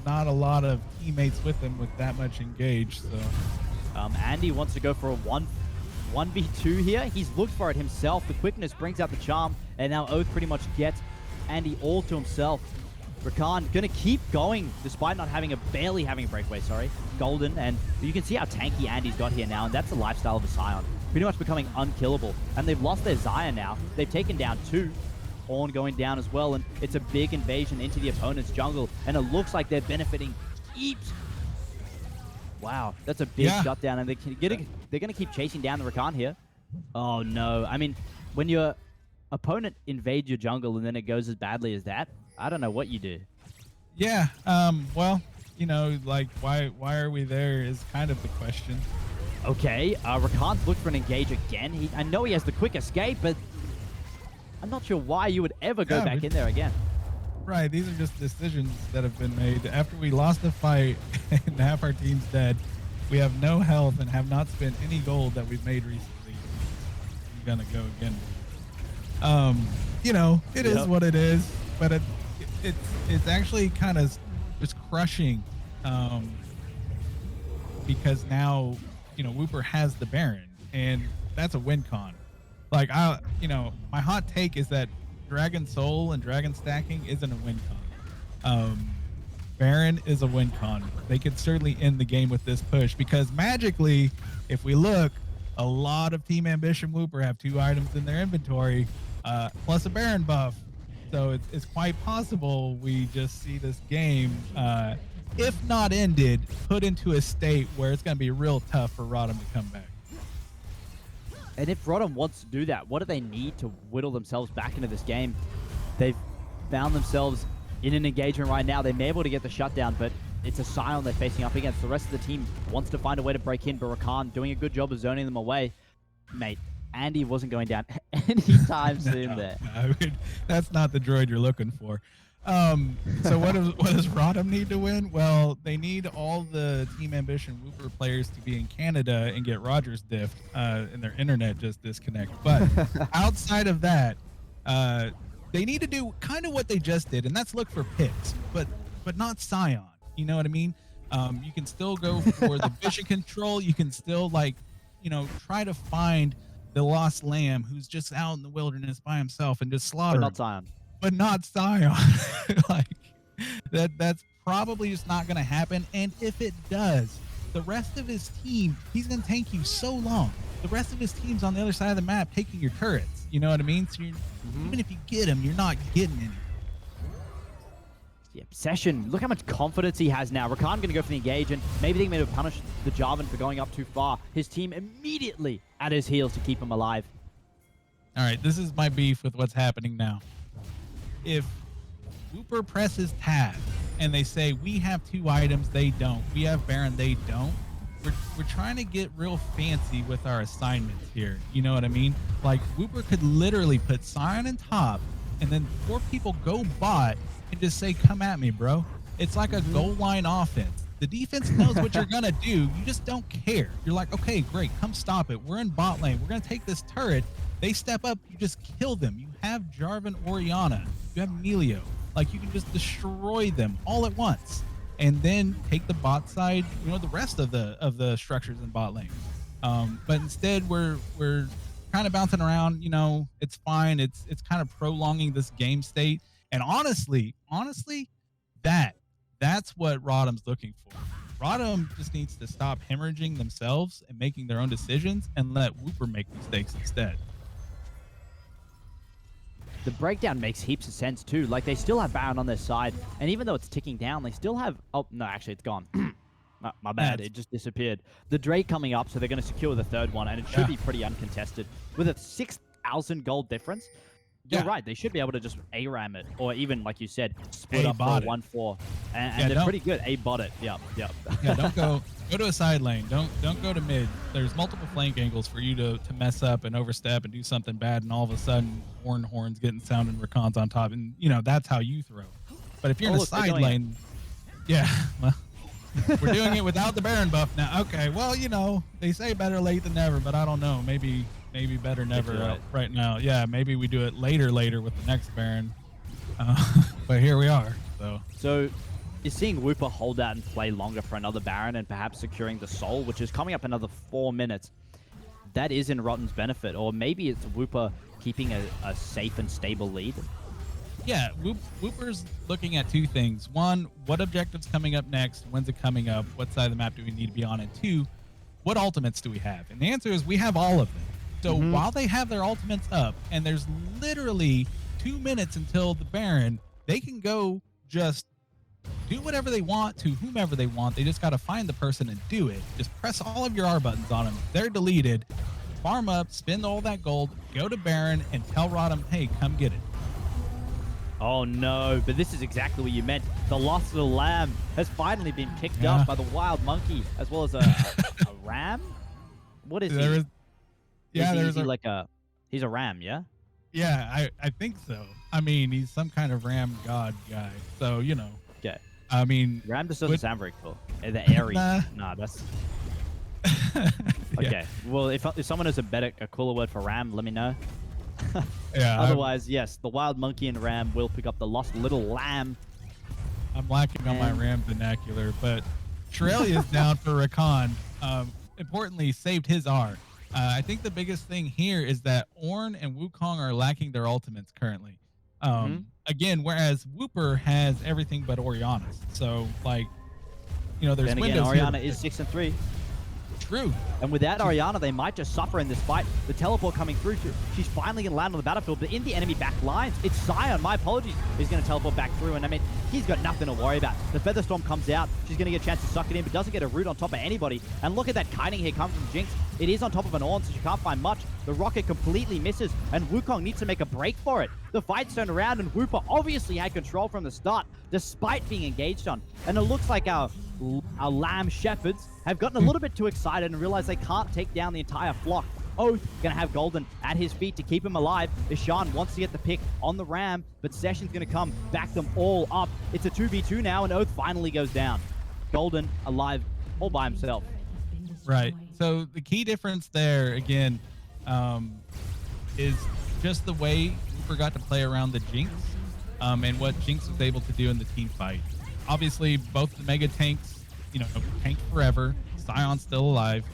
Not a lot of teammates with him with that much engaged. So, Andy wants to go for a 1v2 here. He's looked for it himself. The quickness brings out the charm, and now Oath pretty much gets Andy all to himself. Rakan gonna keep going despite not barely having a breakaway, sorry. Golden, and you can see how tanky Andy's got here now, and that's the lifestyle of a Scion. Pretty much becoming unkillable. And they've lost their Xayah now. They've taken down 2. Ornn going down as well, and it's a big invasion into the opponent's jungle, and it looks like they're benefiting heaps. Wow, that's a big shutdown, and they're gonna keep chasing down the Rakan here. Oh no, I mean, when your opponent invades your jungle and then it goes as badly as that, I don't know what you do. Yeah, well, you know, like, why are we there is kind of the question. Okay, Rakan's looked for an engage again. I know he has the quick escape, but I'm not sure why you would ever go back in there again. Right, these are just decisions that have been made. After we lost the fight and half our team's dead, we have no health and have not spent any gold that we've made recently. I'm gonna go again. You know, it is what it is, but it's actually kind of just crushing, because now, you know, Wooper has the Baron, and that's a win con. Like, you know, my hot take is that Dragon Soul and Dragon stacking isn't a win con. Baron is a win con. They could certainly end the game with this push, because magically, if we look, a lot of Team Ambition Wooper have 2 items in their inventory, plus a Baron buff. So it's quite possible we just see this game, if not ended, put into a state where it's going to be real tough for ROTM to come back. And if ROTM wants to do that, what do they need to whittle themselves back into this game? They've found themselves in an engagement right now. They may be able to get the shutdown, but it's a Scion they're facing up against. The rest of the team wants to find a way to break in, but Rakan doing a good job of zoning them away. Mate, Andy wasn't going down anytime soon there. No, I mean, that's not the droid you're looking for. So what does ROTM need to win? Well, they need all the Team Ambition Wooper players to be in Canada and get Rogers diffed, and their internet just disconnect. But outside of that, they need to do kind of what they just did, and that's look for picks, but not Scion. You know what I mean? You can still go for the vision control. You can still, like, you know, try to find the lost lamb who's just out in the wilderness by himself and just slaughter. But not Scion. But not Scion. Like, that's probably just not going to happen. And if it does, the rest of his team, he's going to tank you so long. The rest of his team's on the other side of the map taking your turrets. You know what I mean? So even if you get him, you're not getting any. The obsession. Look how much confidence he has now. Rakan going to go for the engage, and maybe they may have punished the Jarvan for going up too far. His team immediately at his heels to keep him alive. All right, this is my beef with what's happening now. If Wooper presses tab and they say, we have 2 items, they don't. We have Baron, they don't. We're trying to get real fancy with our assignments here. You know what I mean? Like, Wooper could literally put Scion in top, and then 4 people go bot and just say, come at me, bro. It's like a goal line offense. The defense knows what you're going to do. You just don't care. You're like, okay, great. Come stop it. We're in bot lane. We're going to take this turret. They step up. You just kill them. You have Jarvan, Orianna. You have Emilio. Like, you can just destroy them all at once. And then take the bot side, you know, the rest of the structures in bot lane. But instead, we're kind of bouncing around. You know, it's fine. It's kind of prolonging this game state. And honestly, that's what ROTM's looking for. ROTM just needs to stop hemorrhaging themselves and making their own decisions and let Wooper make mistakes instead. The breakdown makes heaps of sense too. Like, they still have Baron on their side, and even though it's ticking down, they still have... Oh, no, actually, it's gone. My bad, it just disappeared. The Drake coming up, so they're going to secure the 3rd one, and it should be pretty uncontested. With a 6,000 gold difference, you're right, they should be able to just A-ram it, or even, like you said, split up for 1-4. And they're pretty good. A-bot it. Yep. Yeah, don't go to a side lane. Don't go to mid. There's multiple flank angles for you to mess up and overstep and do something bad, and all of a sudden, horns getting sounded, Rakan's on top, and, you know, that's how you throw. But if you're in a side lane... Yeah, well... We're doing it without the Baron buff now. Okay, well, you know, they say better late than never, but I don't know. Maybe better never right now. Yeah, maybe we do it later with the next Baron. But here we are. So you're seeing Wooper hold out and play longer for another Baron and perhaps securing the Soul, which is coming up another 4 minutes. That is in ROTM's benefit, or maybe it's Wooper keeping a safe and stable lead. Yeah, Whooper's looking at two things. One, what objective's coming up next? When's it coming up? What side of the map do we need to be on? And two, what ultimates do we have? And the answer is we have all of them. So Hmm. while they have their ultimates up, and there's literally 2 minutes until the Baron, they can go just do whatever they want to whomever they want. They just got to find the person and do it. Just press all of your R buttons on them. They're deleted. Farm up, spend all that gold, go to Baron, and tell Rodham, hey, come get it. Oh no, but this is exactly what you meant. The lost little lamb has finally been picked Yeah. up by the wild monkey, as well as a ram. What is There he? is, yeah, Is there's he a, like a? He's a ram, yeah. yeah, I think so. I mean, he's some kind of ram god guy. So, Okay. I mean, Ram just doesn't what, sound very cool. The airy. nah. Nah, that's Yeah, okay. Well, if someone has a cooler word for ram, let me know. yeah, Otherwise, yes, the wild monkey and ram will pick up the lost little lamb. I'm lacking on my And ram vernacular, but Shirelli is down for Rakan. Importantly, saved his R. I think the biggest thing here is that Ornn and Wukong are lacking their ultimates currently. mhm. Again, whereas Wooper has everything but Oriana's. So, like, there's Then again, windows here. Oriana is 6-3. True. And without Oriana, they might just suffer in this fight. The teleport coming through, she's finally going to land on the battlefield, but in the enemy back lines, it's Sion, my apologies, is going to teleport back through, and I mean, he's got nothing to worry about. The Featherstorm comes out, she's going to get a chance to suck it in, but doesn't get a root on top of anybody. And look at that kiting here coming from Jinx. It is on top of an Ornn, so she can't find much. The rocket completely misses, and Wukong needs to make a break for it. The fight's turned around, and Wooper obviously had control from the start, despite being engaged on. And it looks like our lamb shepherds have gotten a little bit too excited and realized they can't take down the entire flock. Oath gonna have Golden at his feet to keep him alive. Ishan wants to get the pick on the ram, but Session's gonna come back them all up. It's a 2v2 now, and Oath finally goes down. Golden alive all by himself. Right. So the key difference there, again, is just the way Cooper got to play around the Jinx, and what Jinx was able to do in the team fight. Obviously, both the mega tanks, tanked forever. Sion's still alive.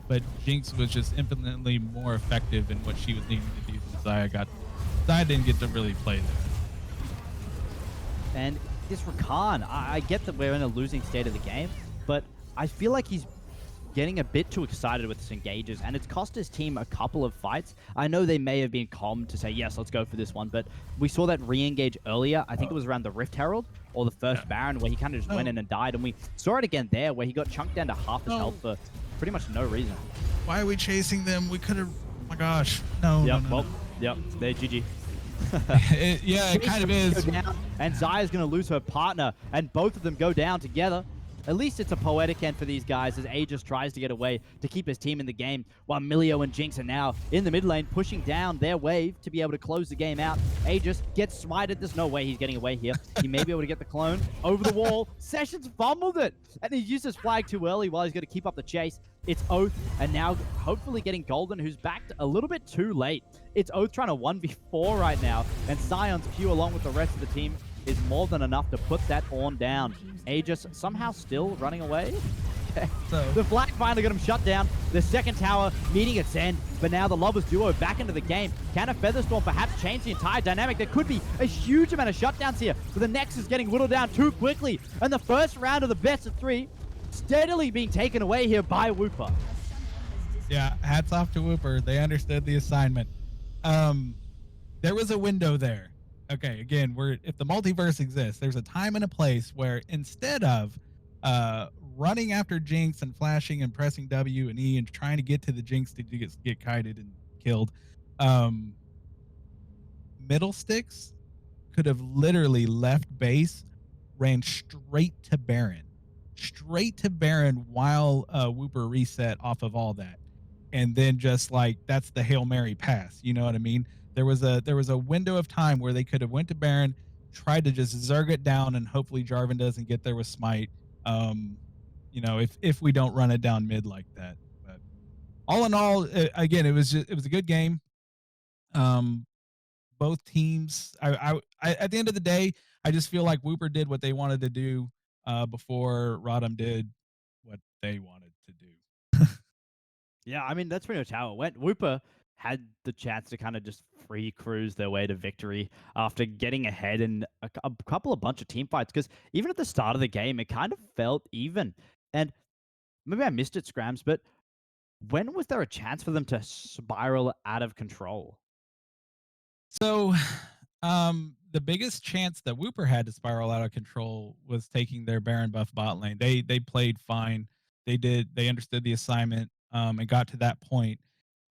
But Jinx was just infinitely more effective in what she was needing to do than Xayah didn't get to really play there. And this Rakan, I get that we're in a losing state of the game, but I feel like he's getting a bit too excited with his engages, and it's cost his team a couple of fights. I know they may have been calm to say, yes, let's go for this one, but we saw that re-engage earlier. I think it was around the Rift Herald or the first Baron, where he kind of just went in and died, and we saw it again there, where he got chunked down to half his health for pretty much no reason. Why are we chasing them? We could have. Oh my gosh. No. Yep, No, no, well, no. yep, they're GG. It kind of is. Go down, and Xayah's going to lose her partner, and both of them go down together. At least it's a poetic end for these guys as Aegis tries to get away to keep his team in the game, while Milio and Jinx are now in the mid lane pushing down their wave to be able to close the game out. Aegis gets smited. There's no way he's getting away here. He may be able to get the clone over the wall. Sessions fumbled it, and he used his flag too early while he's going to keep up the chase. It's Oath, and now hopefully getting Golden, who's backed a little bit too late. It's Oath trying to 1v4 right now, and Sion's Q along with the rest of the team is more than enough to put that Ornn down. Aegis somehow still running away. So The flag finally got him shut down. The second tower meeting its end, but now the Lovers duo back into the game. Can a Featherstorm perhaps change the entire dynamic? There could be a huge amount of shutdowns here, but the Nexus getting whittled down too quickly, and the first round of the best of three steadily being taken away here by Wooper. yeah, hats off to Whooper. They understood the assignment. There was a window there. Okay, again, if the multiverse exists, there's a time and a place where instead of running after Jinx and flashing and pressing W and E and trying to get to the Jinx to get kited and killed, middle sticks could have literally left base, ran straight to Baron while Wooper reset off of all that, and then just like that's the Hail Mary pass. You know what I mean? There was a window of time where they could have went to Baron, tried to just zerg it down, and hopefully Jarvan doesn't get there with Smite. If we don't run it down mid like that. But all in all, again, it was a good game. Both teams. At the end of the day, I just feel like Wooper did what they wanted to do before Rodham did what they wanted to do. Yeah, I mean, that's pretty much how it went. Wooper had the chance to kind of just free cruise their way to victory after getting ahead in a couple of bunch of team fights. Because even at the start of the game, it kind of felt even. And maybe I missed it, Scrams, but when was there a chance for them to spiral out of control? So, the biggest chance that Whooper had to spiral out of control was taking their Baron buff bot lane. They played fine. They understood the assignment, and got to that point.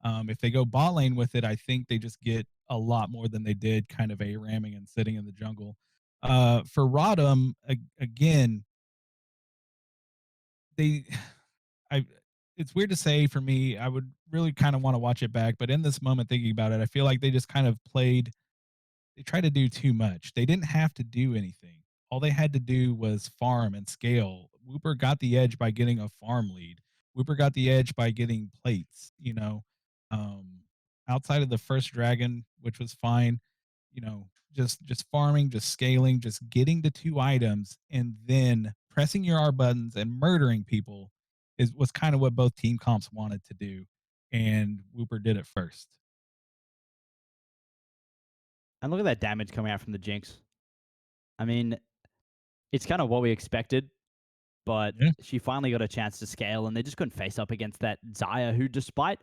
If they go bot lane with it, I think they just get a lot more than they did kind of a ramming and sitting in the jungle. For ROTM, again, they I it's weird to say for me. I would really kind of want to watch it back, but in this moment thinking about it, I feel like they just kind of played they tried to do too much. They didn't have to do anything. All they had to do was farm and scale. Whooper got the edge by getting a farm lead. Whooper got the edge by getting plates, Um, outside of the first dragon, which was fine, just farming, just scaling, just getting the two items and then pressing your R buttons and murdering people was kind of what both team comps wanted to do. And Whooper did it first. And look at that damage coming out from the Jinx. I mean, it's kind of what we expected, but Yeah. she finally got a chance to scale, and they just couldn't face up against that Zaya, who, despite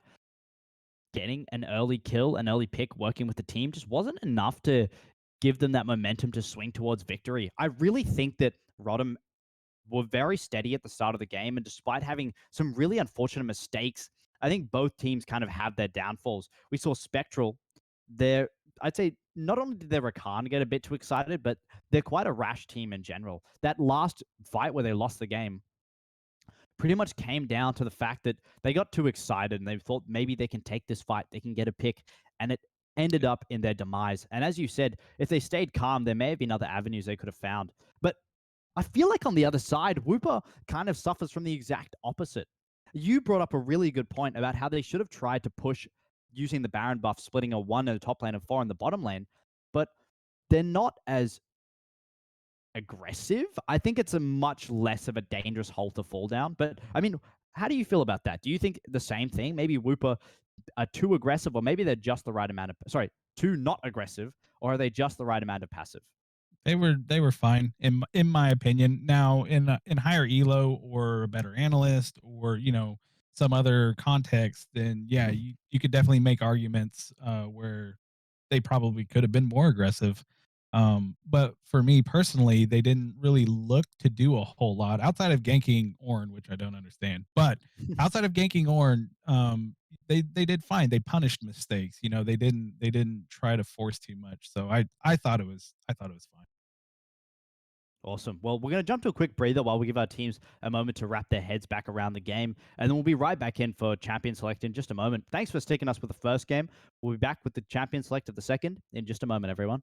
getting an early kill, an early pick, working with the team, just wasn't enough to give them that momentum to swing towards victory. I really think that Rodham were very steady at the start of the game, and despite having some really unfortunate mistakes, I think both teams kind of have their downfalls. We saw Spectral. They're, I'd say, not only did their Rakan get a bit too excited, but they're quite a rash team in general. That last fight where they lost the game pretty much came down to the fact that they got too excited and they thought maybe they can take this fight, they can get a pick, and it ended up in their demise. And as you said, if they stayed calm, there may have been other avenues they could have found. But I feel like on the other side, Whooper kind of suffers from the exact opposite. You brought up a really good point about how they should have tried to push using the Baron buff, splitting a 1 in the top lane and 4 in the bottom lane, but they're not as aggressive. I think it's a much less of a dangerous hole to fall down. But I mean, how do you feel about that? Do you think the same thing? Maybe Whooper are too aggressive, or maybe they're just the right amount of too not aggressive, or are they just the right amount of passive? They were fine in my opinion. Now in higher elo or a better analyst or some other context, then yeah, you could definitely make arguments where they probably could have been more aggressive. But for me personally, they didn't really look to do a whole lot outside of ganking Ornn, which I don't understand. But outside of ganking Ornn, they did fine. They punished mistakes. They didn't try to force too much. So I thought it was fine. Awesome. Well, we're going to jump to a quick breather while we give our teams a moment to wrap their heads back around the game. And then we'll be right back in for Champion Select in just a moment. Thanks for sticking us with the first game. We'll be back with the Champion Select of the second in just a moment, everyone.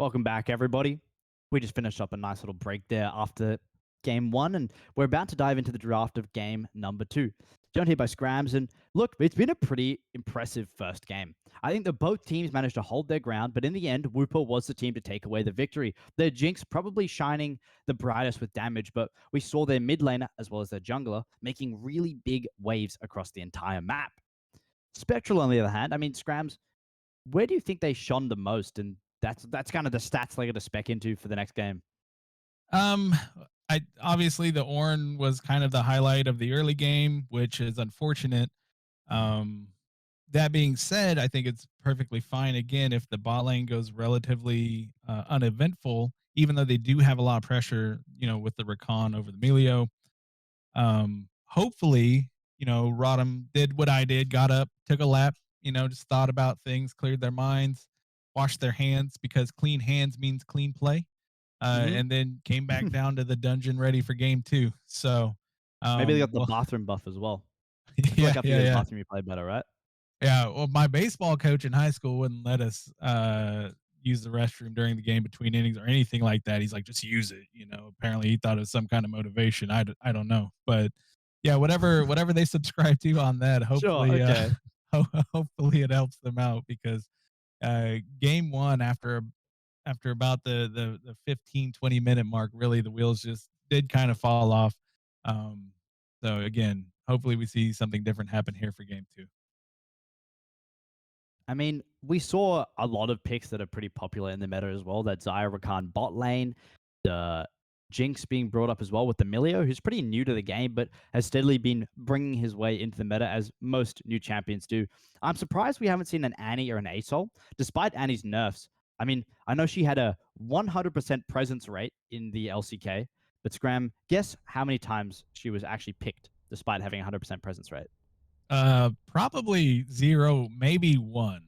Welcome back, everybody. We just finished up a nice little break there after game one, and we're about to dive into the draft of game number two. Joined here by Scrams, and look, it's been a pretty impressive first game. I think that both teams managed to hold their ground, but in the end, Whooper was the team to take away the victory. Their Jinx probably shining the brightest with damage, but we saw their mid laner as well as their jungler making really big waves across the entire map. Spectral, on the other hand, I mean, Scrams, where do you think they shone the most? And that's kind of the stats they got to spec into for the next game. Um, I obviously the Ornn was kind of the highlight of the early game, which is unfortunate. Um, that being said, I think it's perfectly fine again if the bot lane goes relatively uneventful, even though they do have a lot of pressure, with the recon over the Melio. Hopefully, Rodham did what I did, got up, took a lap, just thought about things, cleared their minds, washed their hands because clean hands means clean play. Hmm. And then came back down to the dungeon ready for game two. So, Maybe they got the well, bathroom buff as well. I feel yeah, like after you yeah, go to the yeah. bathroom, you play better, right? Yeah, well, my baseball coach in high school wouldn't let us use the restroom during the game between innings or anything like that. He's like, just use it. Apparently he thought it was some kind of motivation. I don't know, but yeah, whatever they subscribe to on that, Sure. hopefully, Okay. hopefully it helps them out because game one after about the 15-20 minute mark, really the wheels just did kind of fall off. Um, so again, hopefully we see something different happen here for game two. I mean, we saw a lot of picks that are pretty popular in the meta as well. That Zyra Rakan bot lane, the Jinx being brought up as well with the Milio, who's pretty new to the game, but has steadily been bringing his way into the meta as most new champions do. I'm surprised we haven't seen an Annie or an Asol, despite Annie's nerfs. I mean, I know she had a 100% presence rate in the LCK, but Scram, guess how many times she was actually picked despite having a 100% presence rate? Probably zero, maybe one.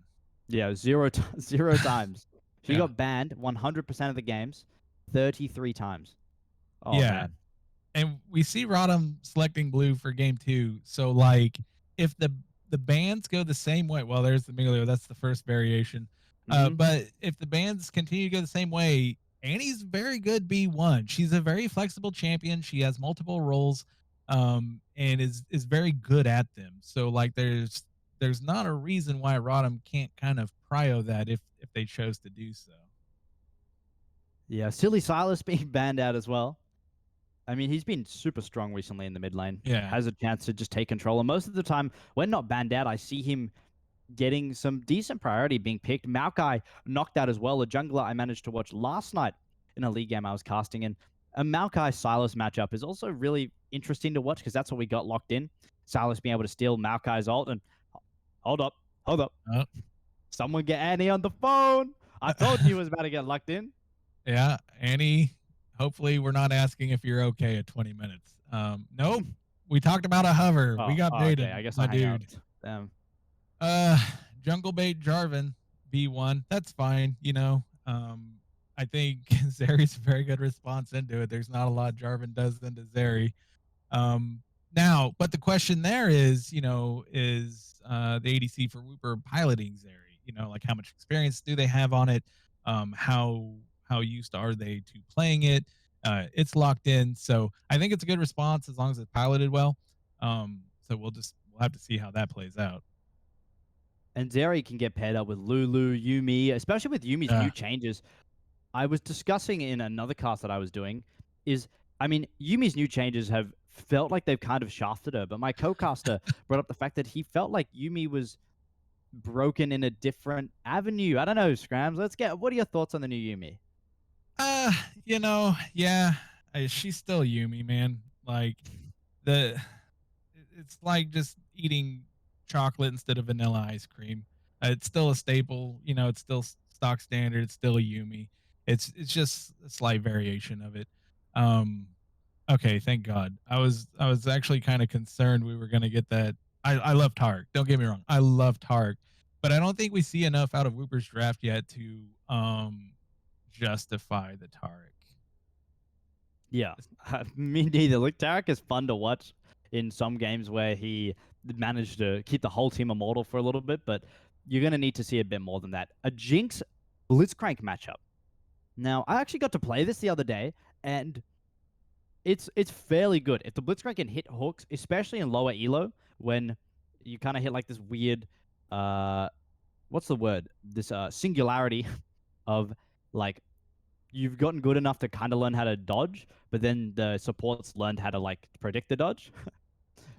Yeah, zero times. She Yeah, got banned 100% of the games, 33 times. Oh yeah. man. And we see Rodham selecting blue for game two. So like, if the bans go the same way, well, there's the Melio. That's the first variation. Hmm. But if the bans continue to go the same way, Annie's very good B1. She's a very flexible champion. She has multiple roles, and is very good at them. So like, there's not a reason why Rodham can't kind of prio that if they chose to do so. Yeah, Silly Silas being banned out as well. I mean, he's been super strong recently in the mid lane. Yeah. Has a chance to just take control. And most of the time, when not banned out, I see him getting some decent priority being picked. Maokai knocked out as well. A jungler I managed to watch last night in a league game I was casting. And a Maokai Silas matchup is also really interesting to watch because that's what we got locked in. Silas being able to steal Maokai's ult. And hold up, hold up. Oh. Someone get Annie on the phone. I told you he was about to get locked in. Yeah, Annie. Hopefully, we're not asking if you're okay at 20 minutes. Nope. We talked about a hover. We got Okay. baited, I guess my I'll hang out. dude. Damn. Uh, Jungle Bait Jarvan B1. That's fine. I think Zeri's a very good response into it. There's not a lot Jarvan does into Zeri. Um, Now, but the question there is, the ADC for Whooper piloting Zeri? Like how much experience do they have on it? How used are they to playing it? It's locked in, so I think it's a good response as long as it's piloted well. So we'll have to see how that plays out. And Zeri can get paired up with Lulu, Yumi, especially with Yumi's new Yeah. changes. I was discussing in another cast that I was doing is, I mean, Yumi's new changes have felt like they've kind of shafted her, but my co-caster brought up the fact that he felt like Yumi was broken in a different avenue. I don't know, Scrams. What are your thoughts on the new Yumi? Uh, yeah, she's still Yumi, man. Like the it's like just eating chocolate instead of vanilla ice cream. It's still a staple, it's still stock standard, it's still a Yumi. It's just a slight variation of it. Um okay, thank God. I was actually kind of concerned we were going to get that. I love Tark. Don't get me wrong. I love Tark, but I don't think we see enough out of Whooper's draft yet to justify the Tarek. Yeah, me neither. Look, Tarek is fun to watch in some games where he managed to keep the whole team immortal for a little bit, but you're going to need to see a bit more than that. A Jinx Blitzcrank matchup. Now, I actually got to play this the other day, and it's fairly good. If the Blitzcrank can hit hooks, especially in lower elo, when you kind of hit like this weird, uh, what's the word? This singularity of like you've gotten good enough to kind of learn how to dodge, but then the supports learned how to like predict the dodge.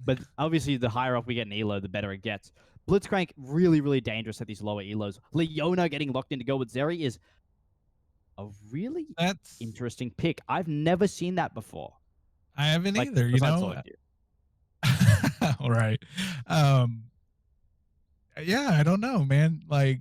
But obviously, the higher up we get in elo, the better it gets. Blitzcrank really, really dangerous at these lower elos. Leona getting locked in to go with Zeri is a really That's interesting pick. I've never seen that before. I haven't Like either, you besides know. solo queue. All right. Um, yeah, I don't know, man. Like,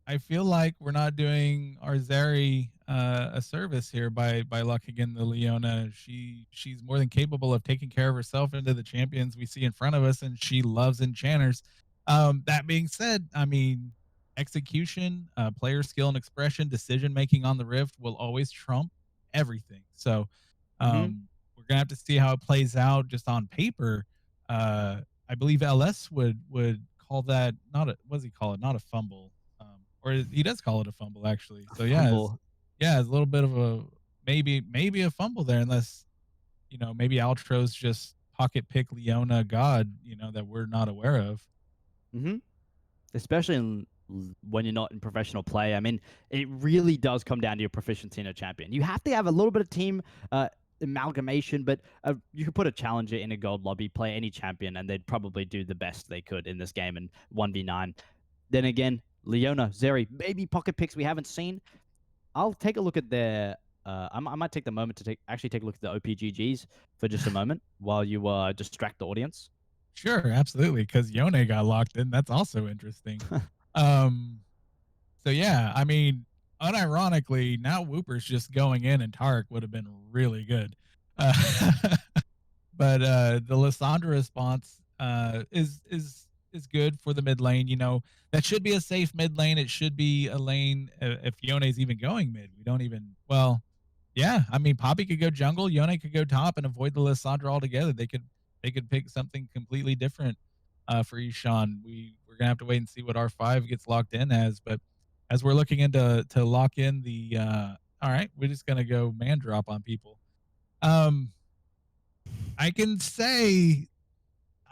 I feel like we're not doing our Zeri a service here by locking in the Leona. She's more than capable of taking care of herself into the champions we see in front of us, and she loves enchanters. That being said, I mean, execution, player skill and expression, decision making on the Rift will always trump everything. So Mm-hmm. we're gonna have to see how it plays out just on paper. I believe LS would call that not a what does he call it? Not a fumble, or he does call it a fumble actually. So Fumble. yeah, it's a little bit of a maybe a fumble there, unless maybe Altro's just pocket pick Leona God, that we're not aware of. Mm-hmm. Especially when you're not in professional play. I mean, it really does come down to your proficiency in a champion. You have to have a little bit of team amalgamation, but you could put a challenger in a gold lobby, play any champion, and they'd probably do the best they could in this game in 1v9. Then again, Leona, Zeri, maybe pocket picks we haven't seen. I'll take a look at their. I might take the moment to actually take a look at the OPGGs for just a moment while you distract the audience. Sure, absolutely, because Yone got locked in. That's also interesting. Um, so yeah, I mean, unironically, now Whooper's just going in and Tarek would have been really good. Uh, but the Lissandra response is good for the mid lane. That should be a safe mid lane. It should be a lane if Yone's even going mid. We don't even yeah. I mean, Poppy could go jungle, Yone could go top, and avoid the Lissandra altogether. They could pick something completely different for Ishan. We're gonna have to wait and see what R5 gets locked in as. But as we're looking into to lock in the all right, we're just gonna go man drop on people. Um, I can say,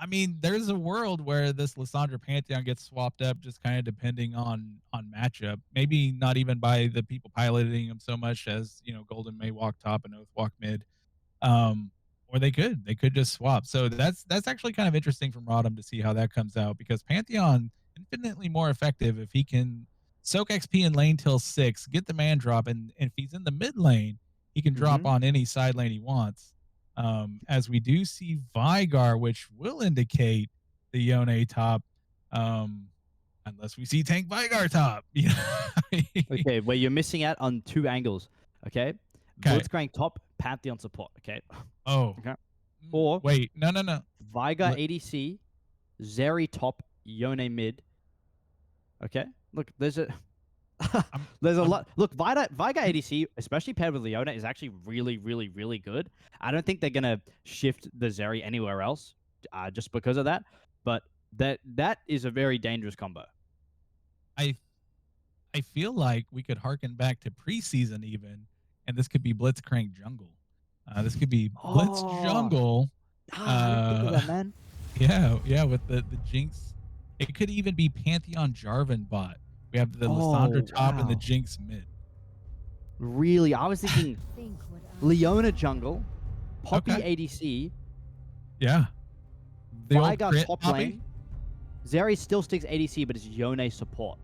I mean, there's a world where this Lissandra Pantheon gets swapped up, just kind of depending on matchup. Maybe not even by the people piloting them so much as Golden may walk top and Oath walk mid. Um, or they could just swap. So that's actually kind of interesting from ROTM to see how that comes out, because Pantheon infinitely more effective if he can soak XP in lane till 6, get the man drop, and if he's in the mid lane, he can drop Mm-hmm. on any side lane he wants. As we do see Vigar, which will indicate the Yone top, um, unless we see Tank Vigar top. Okay, where you're missing out on two angles. Okay, Okay. Blitzcrank top, Pantheon support. Okay, Oh. okay, or Wait. No. Vigar ADC, Zeri top, Yone mid. Okay, look, there's a I'm, there's a I'm lot. Look, Vigar ADC, especially paired with Leona, is actually really, really, really good. I don't think they're gonna shift the Zeri anywhere else, just because of that. But that is a very dangerous combo. I I feel like we could harken back to preseason even, and this could be Blitzcrank Jungle. This could be Blitz Oh, Jungle. I didn't think of Uh, that, man. yeah, with the Jinx. It could even be Pantheon Jarvan bot. We have the Lissandra Oh, top and the wow. Jinx mid. Really, I was thinking Leona jungle, Poppy Okay. ADC, Yeah. The old Vigar crit top Poppy. lane. Zeri still sticks ADC, but it's Yone support.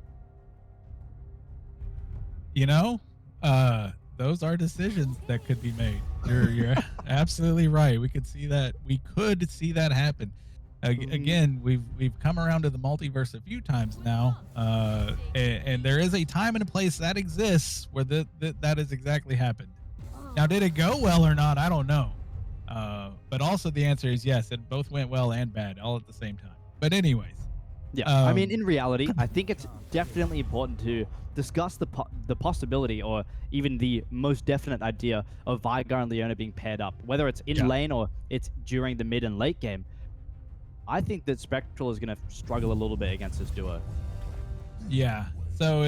You know, those are decisions that could be made. You're absolutely right. We could see that. We could see that happen. Again, we've come around to the multiverse a few times now, and there is a time and a place that exists where that has exactly happened. Now, did it go well or not? I don't know. But also the answer is yes. It both went well and bad all at the same time. But anyways, Yeah, I mean, in reality, I think it's definitely important to discuss the possibility or even the most definite idea of Vigar and Leona being paired up, whether it's in yeah, lane or it's during the mid and late game. I think that Spectral is going to struggle a little bit against this duo. yeah. So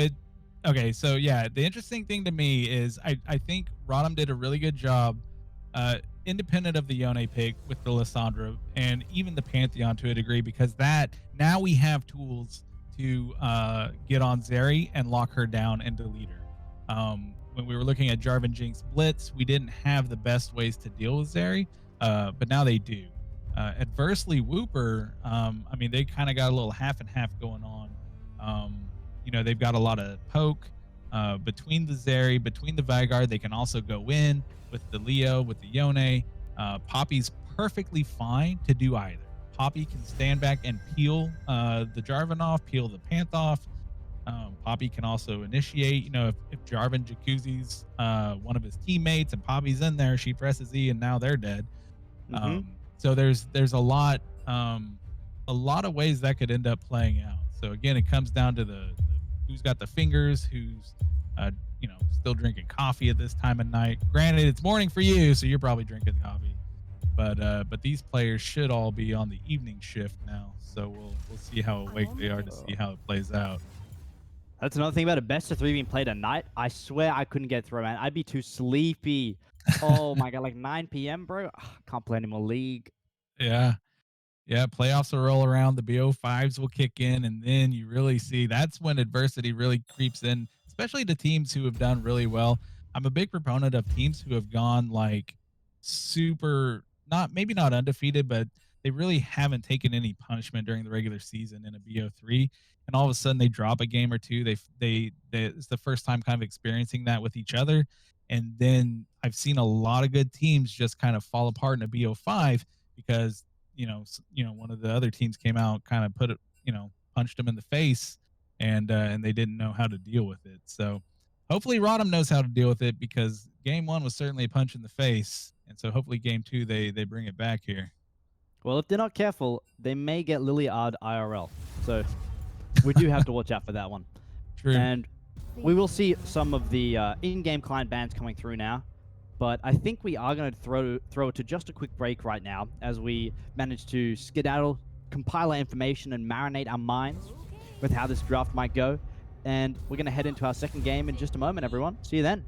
Okay, so yeah, the interesting thing to me is I think Rodham did a really good job, independent of the Yone pick with the Lissandra and even the Pantheon to a degree, because that now we have tools to get on Zeri and lock her down and delete her. When we were looking at Jarvan Jinx Blitz, we didn't have the best ways to deal with Zeri, but now they do. Adversely, Wooper, I mean, they kind of got a little half and half going on. Um, they've got a lot of poke between the Zeri, between the Vanguard. They can also go in with the Leo, with the Yone. Poppy's perfectly fine to do either. Poppy can stand back and peel the Jarvan off, peel the Panth off. Poppy can also initiate. If Jarvan Jacuzzi's one of his teammates and Poppy's in there, she presses E and now they're dead. Mm-hmm. So there's a lot of ways that could end up playing out. So again, it comes down to the who's got the fingers, who's still drinking coffee at this time of night. Granted, it's morning for you, so you're probably drinking coffee. But these players should all be on the evening shift now. So we'll see how awake they are to see how it plays out. That's another thing about a best of three being played at night. I swear I couldn't get through, man. I'd be too sleepy. Oh my god, like 9 p.m., bro. Can't play any more League. Yeah. Yeah, playoffs will roll around, the BO5s will kick in, and then you really see that's when adversity really creeps in, especially to teams who have done really well. I'm a big proponent of teams who have gone like super, not maybe not undefeated, but they really haven't taken any punishment during the regular season in a BO3, and all of a sudden they drop a game or two. They it's the first time kind of experiencing that with each other, and then I've seen a lot of good teams just kind of fall apart in a BO5 because one of the other teams came out, kind of put it, punched them in the face, and they didn't know how to deal with it. So hopefully Rodham knows how to deal with it, because game one was certainly a punch in the face, and so hopefully game two they bring it back here. Well, if they're not careful, they may get Liliard IRL. So we do have to watch out for that one. True. And we will see some of the in-game client bans coming through now. But I think we are going to throw it to just a quick break right now as we manage to skedaddle, compile our information, and marinate our minds with how this draft might go. And we're going to head into our second game in just a moment, everyone. See you then.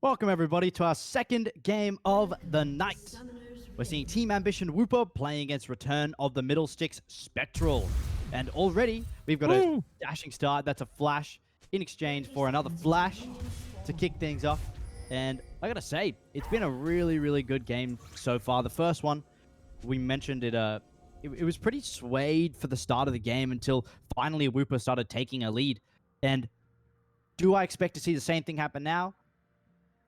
Welcome, everybody, to our second game of the night. We're seeing Team Ambition Whooper playing against Return of the Middle Sticks Spectral. And already, we've got a dashing start. That's a flash in exchange for another flash to kick things off. And I gotta say, it's been a really, really good game so far. The first one, we mentioned it was pretty swayed for the start of the game until finally Whooper started taking a lead. And do I expect to see the same thing happen now?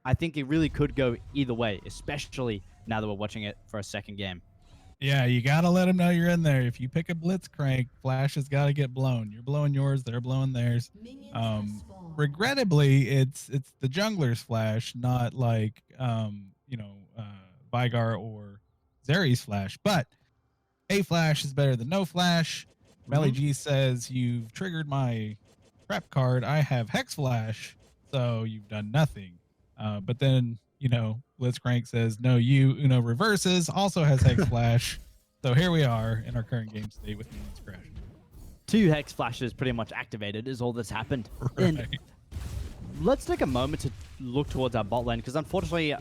I think it really could go either way, especially now that we're watching it for a second game. Yeah, you got to let them know you're in there. If you pick a Blitzcrank, Flash has got to get blown. You're blowing yours, they're blowing theirs. Regrettably, it's the jungler's Flash, not like Vigar or Zeri's Flash. But a Flash is better than no Flash. Melly G says, you've triggered my prep card. I have Hex Flash, so you've done nothing. But then, Blitzcrank says, no, you, Uno reverses, also has Hex Flash. So here we are in our current game state with Union's Crash. 2 Hex Flashes pretty much activated is all that's happened. Right. And let's take a moment to look towards our bot lane, because unfortunately,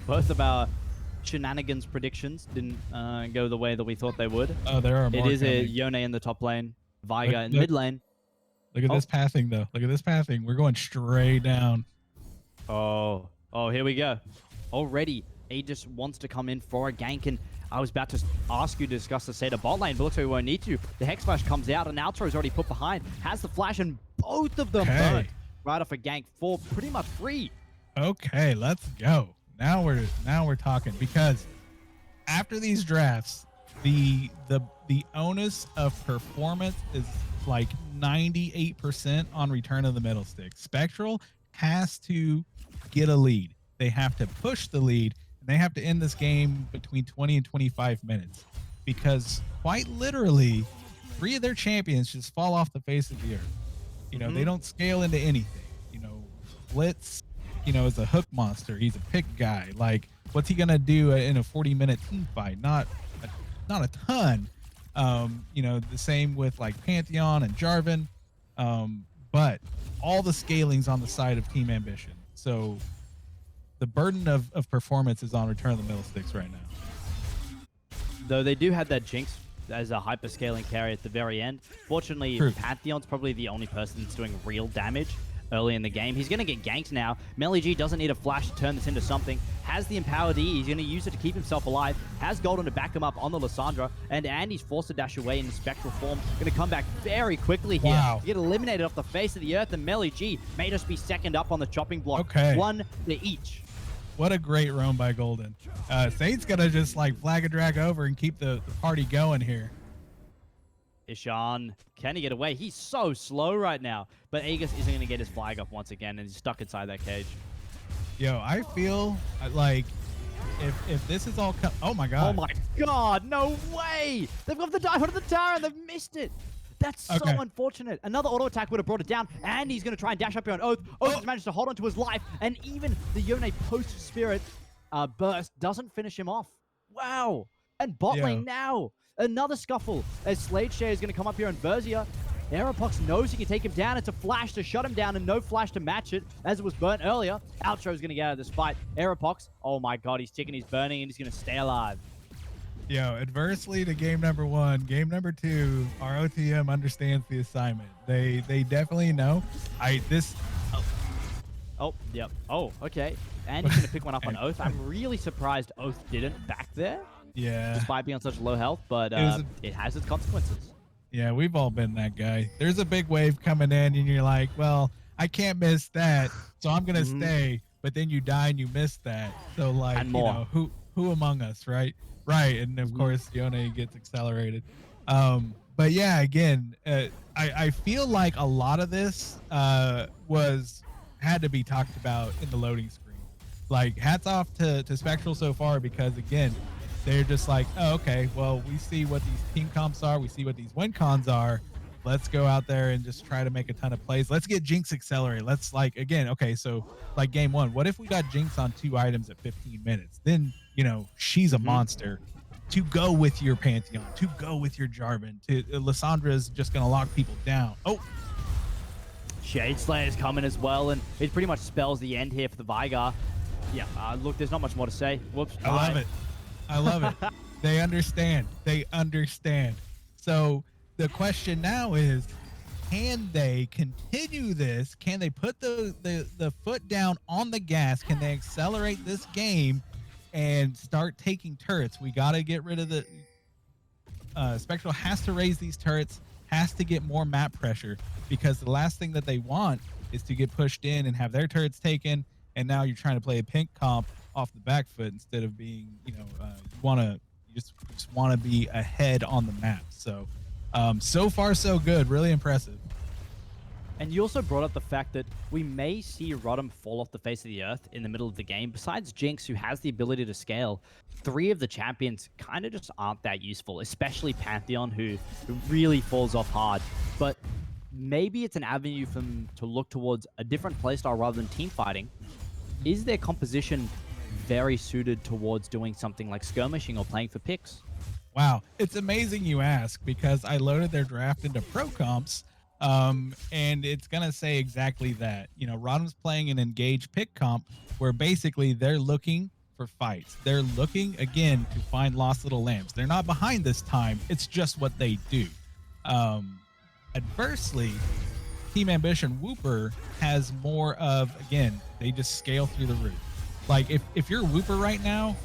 both of our shenanigans predictions didn't go the way that we thought they would. Oh, there are more. It is a Yone in the top lane, Vigar in mid lane. Look at this pathing, though. Look at this pathing. We're going straight down. Oh, here we go. Already, Aegis wants to come in for a gank, and I was about to ask you to discuss the state of bot lane, but looks like we won't need to. The Hex Flash comes out, and Outro is already put behind, has the flash, and both of them burnt right off a gank for pretty much free. Okay, let's go. Now we're talking, because after these drafts, the onus of performance is like 98% on Return of the Middle Stick. Spectral has to get a lead. They have to push the lead, and they have to end this game between 20 and 25 minutes, because quite literally 3 of their champions just fall off the face of the earth. They don't scale into anything. Blitz, is a hook monster. He's a pick guy. Like, what's he gonna do in a 40-minute team fight? Not a ton. The same with like Pantheon and Jarvan. But all the scaling's on the side of Team Ambition. So the burden of performance is on Return of the Middle Sticks right now. Though they do have that Jinx as a hyper-scaling carry at the very end. Fortunately, Pantheon's probably the only person that's doing real damage early in the game. He's going to get ganked now. Melly G doesn't need a flash to turn this into something. Has the Empowered E. He's going to use it to keep himself alive. Has Golden to back him up on the Lissandra. And Andy's forced to dash away in the Spectral form. Going to come back very quickly here. Wow. Get eliminated off the face of the earth. And Melly G may just be second up on the chopping block. Okay. 1 to each. What a great roam by Golden. Saint's going to just like flag a drag over and keep the party going here. Ishan, can he get away? He's so slow right now. But Aegis isn't going to get his flag up once again, and he's stuck inside that cage. Yo, I feel like if this is all... Oh, my God. Oh, my God. No way. They've got the dive onto the tower, and they've missed it. That's so unfortunate. Another auto attack would have brought it down, and he's going to try and dash up here on Oath. Oath has managed to hold on to his life, and even the Yone post-spirit burst doesn't finish him off. Wow. And bot lane now. Another scuffle as Slade Share is going to come up here on Verzia. Aeropox knows he can take him down. It's a flash to shut him down and no flash to match it as it was burnt earlier. Outro is going to get out of this fight. Aeropox, oh my God, he's ticking, he's burning, and he's going to stay alive. Yo, adversely to game number 1, game number 2, ROTM understands the assignment. They definitely know. Yep. Oh, okay. And he's going to pick one up on Oath. I'm really surprised Oath didn't back there. Yeah. Despite being on such low health, but it has its consequences. Yeah, we've all been that guy. There's a big wave coming in, and you're like, well, I can't miss that, so I'm going to stay. But then you die and you miss that. So, like, who among us, right? Right, and of course, Yone gets accelerated. But yeah, again, I feel like a lot of this had to be talked about in the loading screen. Like, hats off to Spectral so far, because, again, they're just like, oh, okay, well, we see what these team comps are. We see what these win cons are. Let's go out there and just try to make a ton of plays. Let's get Jinx accelerated. Let's, like, again, okay, so, like, game 1, what if we got Jinx on 2 items at 15 minutes? Then, she's a monster. To go with your Pantheon, to go with your Jarvan. Lyssandra's just going to lock people down. Oh, Shade Slayer's coming as well, and it pretty much spells the end here for the Vigar. Yeah, look, there's not much more to say. Whoops. I love it. I love it. They understand. They understand. So the question now is, can they continue this? Can they put the foot down on the gas? Can they accelerate this game and start taking turrets? We got to get rid of the Spectral has to raise these turrets, has to get more map pressure, because the last thing that they want is to get pushed in and have their turrets taken, and now you're trying to play a pink comp off the back foot instead of being, you just want to be ahead on the map. So so far so good, really impressive. And you also brought up the fact that we may see ROTM fall off the face of the earth in the middle of the game. Besides Jinx, who has the ability to scale, 3 of the champions kind of just aren't that useful, especially Pantheon, who really falls off hard. But maybe it's an avenue for them to look towards a different playstyle rather than team fighting. Is their composition very suited towards doing something like skirmishing or playing for picks? Wow, it's amazing you ask, because I loaded their draft into pro comps, and it's gonna say exactly that. ROTM's playing an engaged pick comp where basically they're looking for fights. They're looking again to find lost little lambs. They're not behind this time. It's just what they do. Adversely, Team Ambition Wooper has more of, again, they just scale through the roof. Like if you're Wooper right now.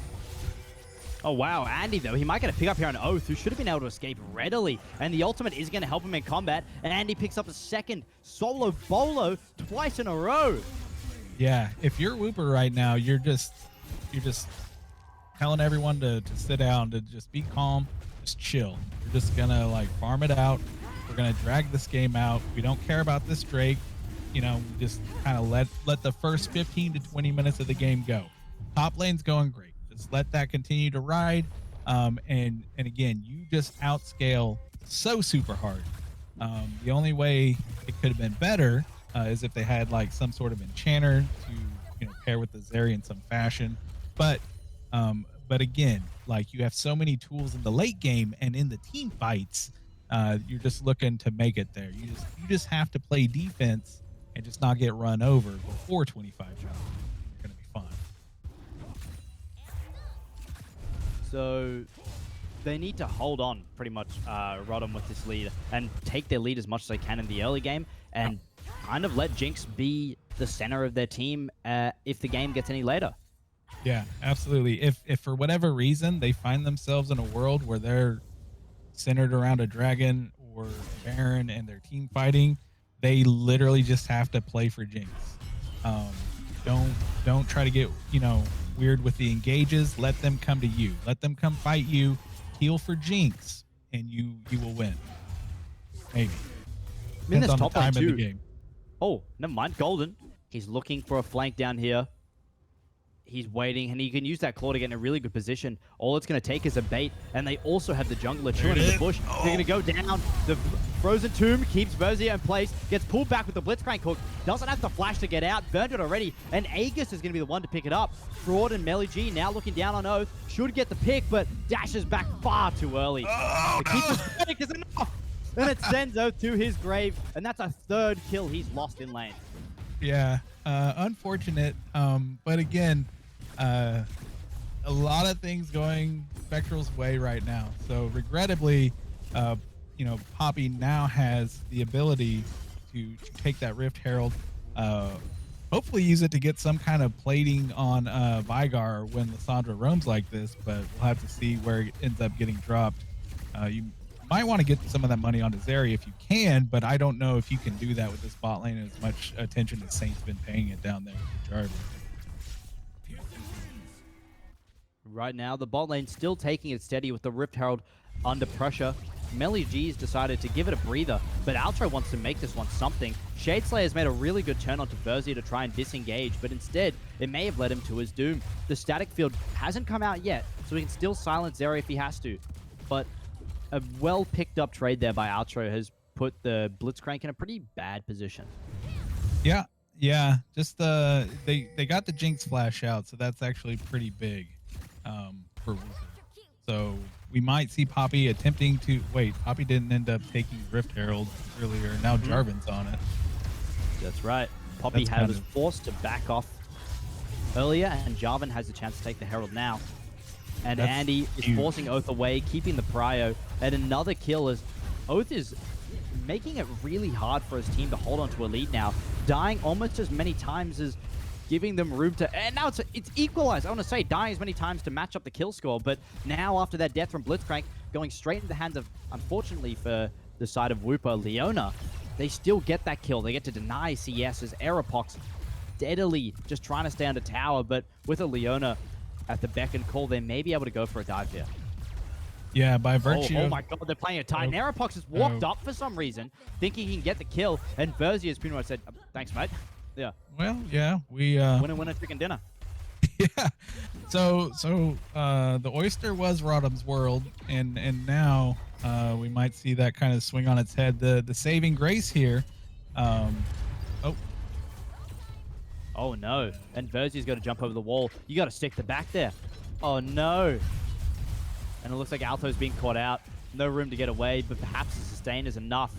Oh, wow. Andy, though, he might get a pick up here on Oath, who should have been able to escape readily. And the ultimate is going to help him in combat. And Andy picks up a second solo bolo twice in a row. Yeah, if you're Wooper right now, you're just telling everyone to sit down, to just be calm, just chill. We're just going to farm it out. We're going to drag this game out. We don't care about this Drake. We just kind of let the first 15 to 20 minutes of the game go. Top lane's going great. Just let that continue to ride. And again, you just outscale so super hard. The only way it could have been better is if they had some sort of enchanter to pair with the Zeri in some fashion. But again, you have so many tools in the late game and in the team fights. You're just looking to make it there. You just have to play defense and just not get run over before 25 shots. You're gonna be fine. So they need to hold on pretty much, ROTM, with this lead and take their lead as much as they can in the early game and kind of let Jinx be the center of their team if the game gets any later. Yeah, absolutely. If for whatever reason they find themselves in a world where they're centered around a dragon or a Baron and their team fighting, they literally just have to play for Jinx. Don't try to get weird with the engages. Let them come to you. Let them come fight you. Heal for Jinx, and you will win. Maybe. Depends on the time in the game. Oh, never mind. Golden. He's looking for a flank down here. He's waiting, and he can use that claw to get in a really good position. All it's going to take is a bait, and they also have the jungler chilling in the bush. Oh. They're going to go down. The Frozen Tomb keeps Versier in place, gets pulled back with the Blitzcrank hook, doesn't have the flash to get out, burned it already, and Aegis is going to be the one to pick it up. Fraud and Melly G now looking down on Oath, should get the pick, but dashes back far too early. Oh, the keeper's is enough, and it sends Oath to his grave, and that's a 3rd kill he's lost in lane. Yeah, unfortunate, but again, a lot of things going Spectral's way right now. So regrettably, Poppy now has the ability to take that Rift Herald, hopefully use it to get some kind of plating on Vigar when Lissandra roams like this, but we'll have to see where it ends up getting dropped. You might want to get some of that money onto Zeri if you can, but I don't know if you can do that with this bot lane and as much attention as Saint's been paying it down there with the Jarvan. Right now, the bot lane still taking it steady with the Rift Herald under pressure. Melly G's decided to give it a breather, but Altro wants to make this one something. Shadeslayer's made a really good turn onto Versier to try and disengage, but instead, it may have led him to his doom. The static field hasn't come out yet, so he can still silence Zeri if he has to. But a well-picked-up trade there by Altro has put the Blitzcrank in a pretty bad position. Yeah. Just they got the Jinx flash out, so that's actually pretty big. For Wooper. So we might see Poppy attempting to wait. Poppy didn't end up taking Rift Herald earlier. Now Jarvan's on it. That's right. Poppy That's kind was of forced to back off earlier, and Jarvan has the chance to take the Herald now. And that's Andy is huge. forcing Oath away, keeping the prio, and another kill as Oath is making it really hard for his team to hold on to a lead now, dying almost as many times as giving them room to, and now it's equalized. I want to say dying as many times to match up the kill score, but now after that death from Blitzcrank, going straight into the hands of, unfortunately for the side of Whooper, Leona, they still get that kill. They get to deny CS as Aeropox steadily just trying to stay under tower, but with a Leona at the beck and call, they may be able to go for a dive here. Yeah, by virtue oh my god, they're playing it tight. Aeropox has walked up for some reason, thinking he can get the kill, and Verzi has pretty much said, thanks, mate. Yeah. Well, yeah, we Winner, chicken dinner. yeah. So the oyster was Rodham's world, and now we might see that kind of swing on its head. The saving grace here. Oh, Oh no. And Verzi's got to jump over the wall. You got to stick the back there. Oh no. And it looks like Alto's being caught out. No room to get away, but perhaps the sustain is enough.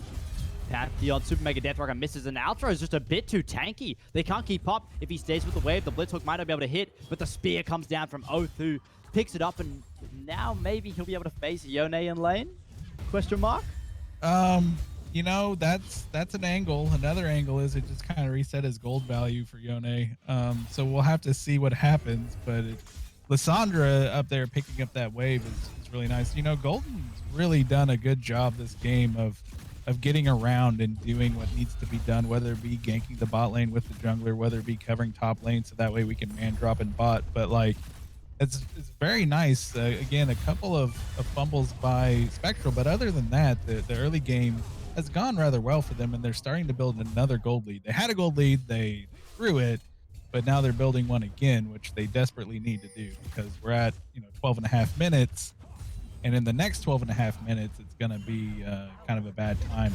Pantheon Super Mega Death Rocker misses, and Altro is just a bit too tanky. They can't keep up. If he stays with the wave, the Blitzhook might not be able to hit, but the spear comes down from Oath, who picks it up, and now maybe he'll be able to face Yone in lane? Question mark? You know, that's an angle. Another angle is it just kind of reset his gold value for Yone. So we'll have to see what happens, but Lissandra up there picking up that wave is really nice. You know, Golden's really done a good job this game of getting around and doing what needs to be done, whether it be ganking the bot lane with the jungler, whether it be covering top lane so that way we can man drop and bot. But like, it's very nice. Again, a couple of fumbles by Spectral, but other than that, the early game has gone rather well for them, and they're starting to build another gold lead. They had a gold lead, they threw it, but now they're building one again, which they desperately need to do because we're at 12 and a half minutes. And in the next 12 and a half minutes, it's going to be kind of a bad time.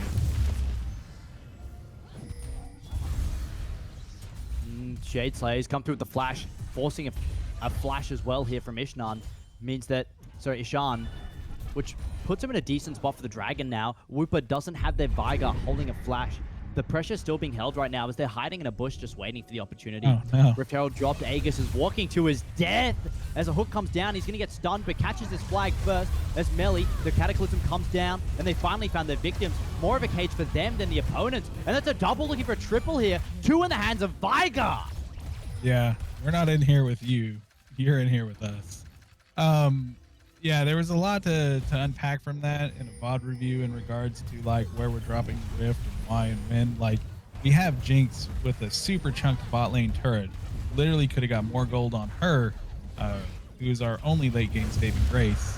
Shade Slayer's come through with the flash, forcing a flash as well here from Ishnan. Means that, sorry, Ishan, which puts him in a decent spot for the Dragon now. Whooper doesn't have their Viger holding a flash. The pressure's still being held right now as they're hiding in a bush just waiting for the opportunity. Oh, no. Rift Herald dropped. Aegis is walking to his death. As a hook comes down, he's going to get stunned, but catches his flag first. As Melly, the Cataclysm comes down, and they finally found their victims. More of a cage for them than the opponents. And that's a double looking for a triple here. Two in the hands of Viger. Yeah, we're not in here with you. You're in here with us. Yeah, there was a lot to unpack from that in a VOD review in regards to like where we're dropping the Rift and why and when. Like, we have Jinx with a super chunked bot lane turret. Literally could have got more gold on her, who is our only late game saving grace.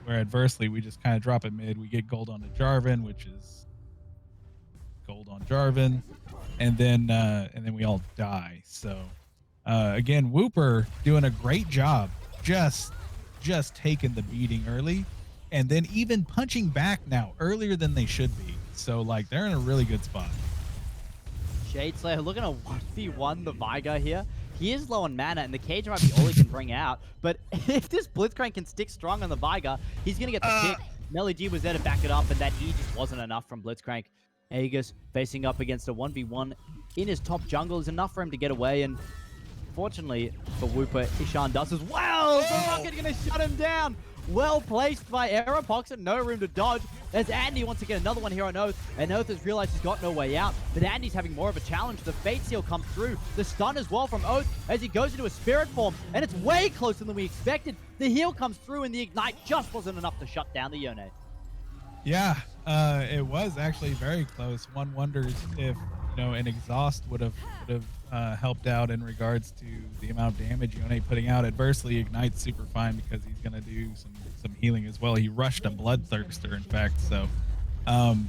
Where adversely, we just kind of drop it mid. We get gold on a Jarvan, which is gold on Jarvan, and then we all die. So again, Whooper doing a great job, just taking the beating early, and then even punching back now earlier than they should be. So like, they're in a really good spot. Shade Slayer looking to 1v1 the Viger here. He is low on mana, and the cage might be all he can bring out. But if this Blitzcrank can stick strong on the Viger, he's going to get the pick. Melly G was there to back it up, and that E just wasn't enough from Blitzcrank. Aegis facing up against a 1v1 in his top jungle is enough for him to get away, and fortunately for Whooper, Ishan does as well. The Rocket going to shut him down. Well placed by Aeropox and no room to dodge as Andy wants to get another one here on Oath, and Oath has realized he's got no way out, but Andy's having more of a challenge. The Fate Seal comes through, the stun as well from Oath as he goes into a spirit form, and it's way closer than we expected. The heal comes through and the Ignite just wasn't enough to shut down the Yone. Yeah, it was actually very close. One wonders if an exhaust would have helped out in regards to the amount of damage Yone putting out. Adversely, Ignite's super fine because he's going to do some healing as well. He rushed a Bloodthirster, in fact. So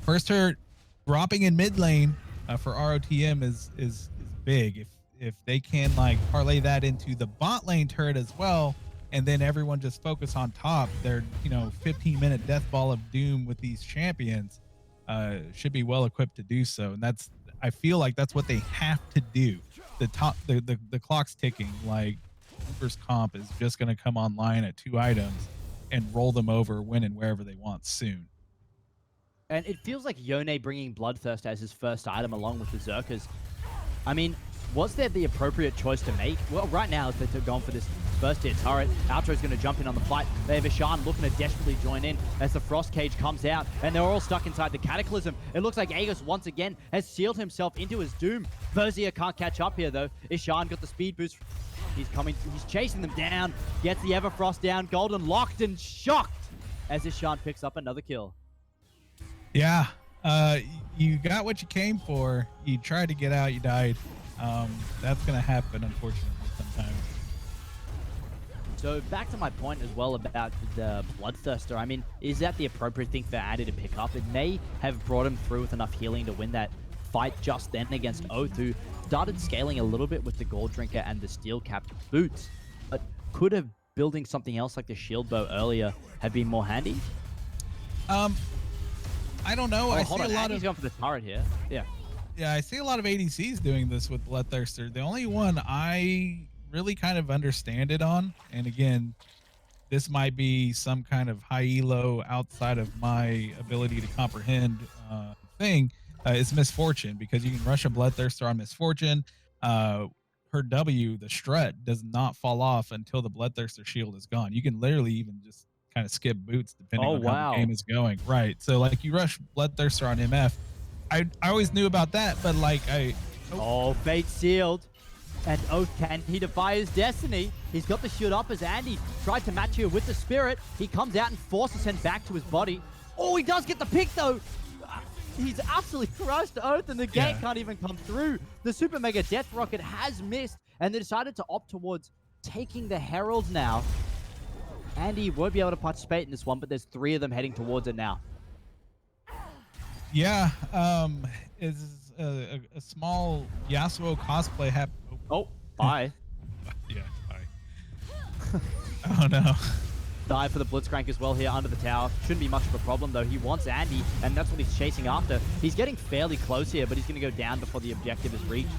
first hurt dropping in mid lane for ROTM is big. If they can like parlay that into the bot lane turret as well, and then everyone just focus on top, their 15-minute death ball of doom with these champions should be well equipped to do so. And I feel like that's what they have to do. The clock's ticking. Like, Cooper's comp is just going to come online at 2 items and roll them over when and wherever they want soon. And it feels like Yone bringing Bloodthirst as his first item along with Berserkers. I mean, was there the appropriate choice to make? Well, right now, if they're going for this first hit turret, Outro's going to jump in on the fight. They have Ishan looking to desperately join in as the Frost Cage comes out, and they're all stuck inside the Cataclysm. It looks like Aegis once again has sealed himself into his doom. Versier can't catch up here, though. Ishan got the speed boost. He's chasing them down, gets the Everfrost down, Golden locked and shocked as Ishan picks up another kill. Yeah, you got what you came for. You tried to get out, you died. That's gonna happen, unfortunately, sometimes. So back to my point as well about the Bloodthirster. I mean, is that the appropriate thing for Addy to pick up? It may have brought him through with enough healing to win that fight just then against Oath, who started scaling a little bit with the Gold Drinker and the Steel Capped boots, but could have building something else like the Shield Bow earlier have been more handy? I don't know. I hold see on, a lot Addy's of going for the turret here. Yeah. Yeah, I see a lot of ADCs doing this with Bloodthirster. The only one I really kind of understand it on, and again, this might be some kind of high elo outside of my ability to comprehend thing, is Misfortune, because you can rush a Bloodthirster on Misfortune. Her W, the strut, does not fall off until the Bloodthirster shield is gone. You can literally even just kind of skip boots depending on how the game is going. Right. So like you rush Bloodthirster on MF. I always knew about that, but like Oh, fate sealed. And Oath, can he defy his destiny? He's got the shield up as Andy tried to match here with the spirit. He comes out and forces him back to his body. Oh, he does get the pick though. He's absolutely crushed Oath, and the gate can't even come through. The Super Mega Death Rocket has missed, and they decided to opt towards taking the Herald now. Andy won't be able to participate in this one, but there's 3 of them heading towards it now. Yeah, is a small Yasuo cosplay happening? Oh, bye. Yeah, bye. Oh no. Dive for the Blitzcrank as well here under the tower. Shouldn't be much of a problem though. He wants Andy, and that's what he's chasing after. He's getting fairly close here, but he's going to go down before the objective is reached.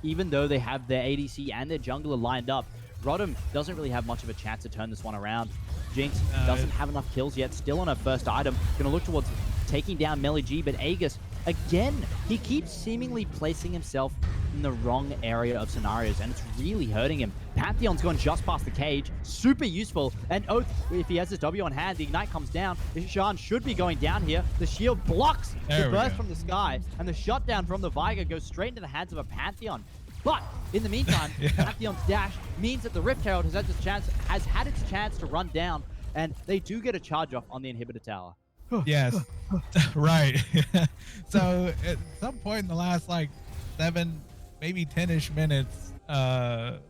Even though they have their ADC and their jungler lined up, ROTM doesn't really have much of a chance to turn this one around. Jinx doesn't have enough kills yet, still on her first item. Going to look towards taking down Melly G, but Aegis, again, he keeps seemingly placing himself in the wrong area of scenarios, and it's really hurting him. Pantheon's gone just past the cage, super useful, and Oath, if he has his W on hand, the Ignite comes down. Ishan should be going down here. The shield blocks the burst from the sky, and the shutdown from the Viger goes straight into the hands of a Pantheon. But in the meantime, Pantheon's dash means that the Rift Herald has had its chance to run down, and they do get a charge off on the inhibitor tower. Yes, right. So at some point in the last like 7, maybe 10-ish minutes,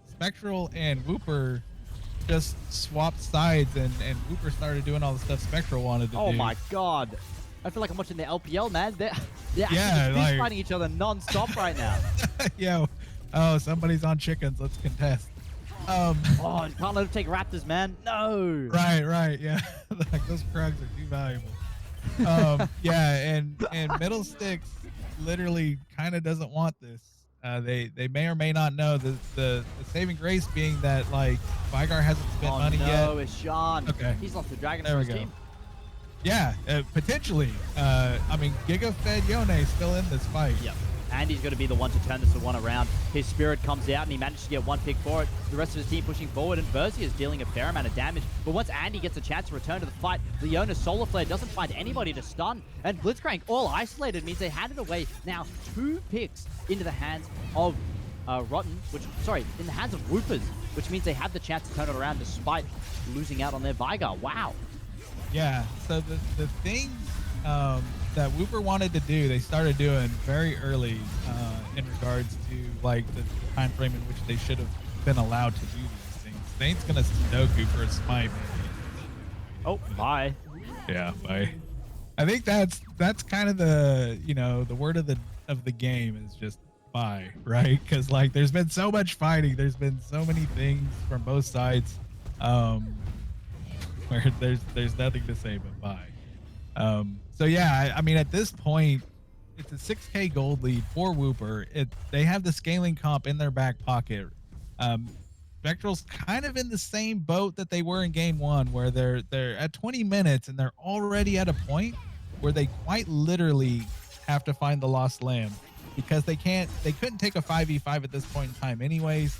Spectral and Wooper just swapped sides, and Wooper started doing all the stuff Spectral wanted to do. Oh my god. I feel like I'm watching the LPL, man. They're actually like, fighting each other non-stop right now. Yeah. Oh, somebody's on chickens. Let's contest. Oh, you can't let him take Raptors, man. No. Right. Yeah. Like those Krugs are too valuable. Yeah, and Middle Sticks literally kind of doesn't want this. They may or may not know the saving grace being that like Vigar hasn't spent money yet. Oh no, it's Sean. Okay. He's lost the dragon there for we his go. team. Yeah, potentially. I mean, Giga Fed Yone still in this fight. Yep. Andy's going to be the one to turn this one around. His spirit comes out and he manages to get 1 pick for it. The rest of his team pushing forward, and Verzi is dealing a fair amount of damage. But once Andy gets a chance to return to the fight, Leona's Solar Flare doesn't find anybody to stun. And Blitzcrank, all isolated, means they handed away now 2 picks into the hands of Rotten, in the hands of Woopers, which means they have the chance to turn it around despite losing out on their Vigar. Wow. Yeah, so the thing that Wooper wanted to do, they started doing very early in regards to like the time frame in which they should have been allowed to do these things. Saint's gonna Sudoku for a smite. Oh, bye. Yeah, bye. I think that's kind of the the word of the game is just bye, right? Because like there's been so much fighting, there's been so many things from both sides, where there's nothing to say but bye. So yeah, I mean at this point, it's a 6K gold lead for Wooper. They have the scaling comp in their back pocket. Spectral's kind of in the same boat that they were in game 1, where they're at 20 minutes and they're already at a point where they quite literally have to find the lost lamb because they couldn't take a 5v5 at this point in time anyways.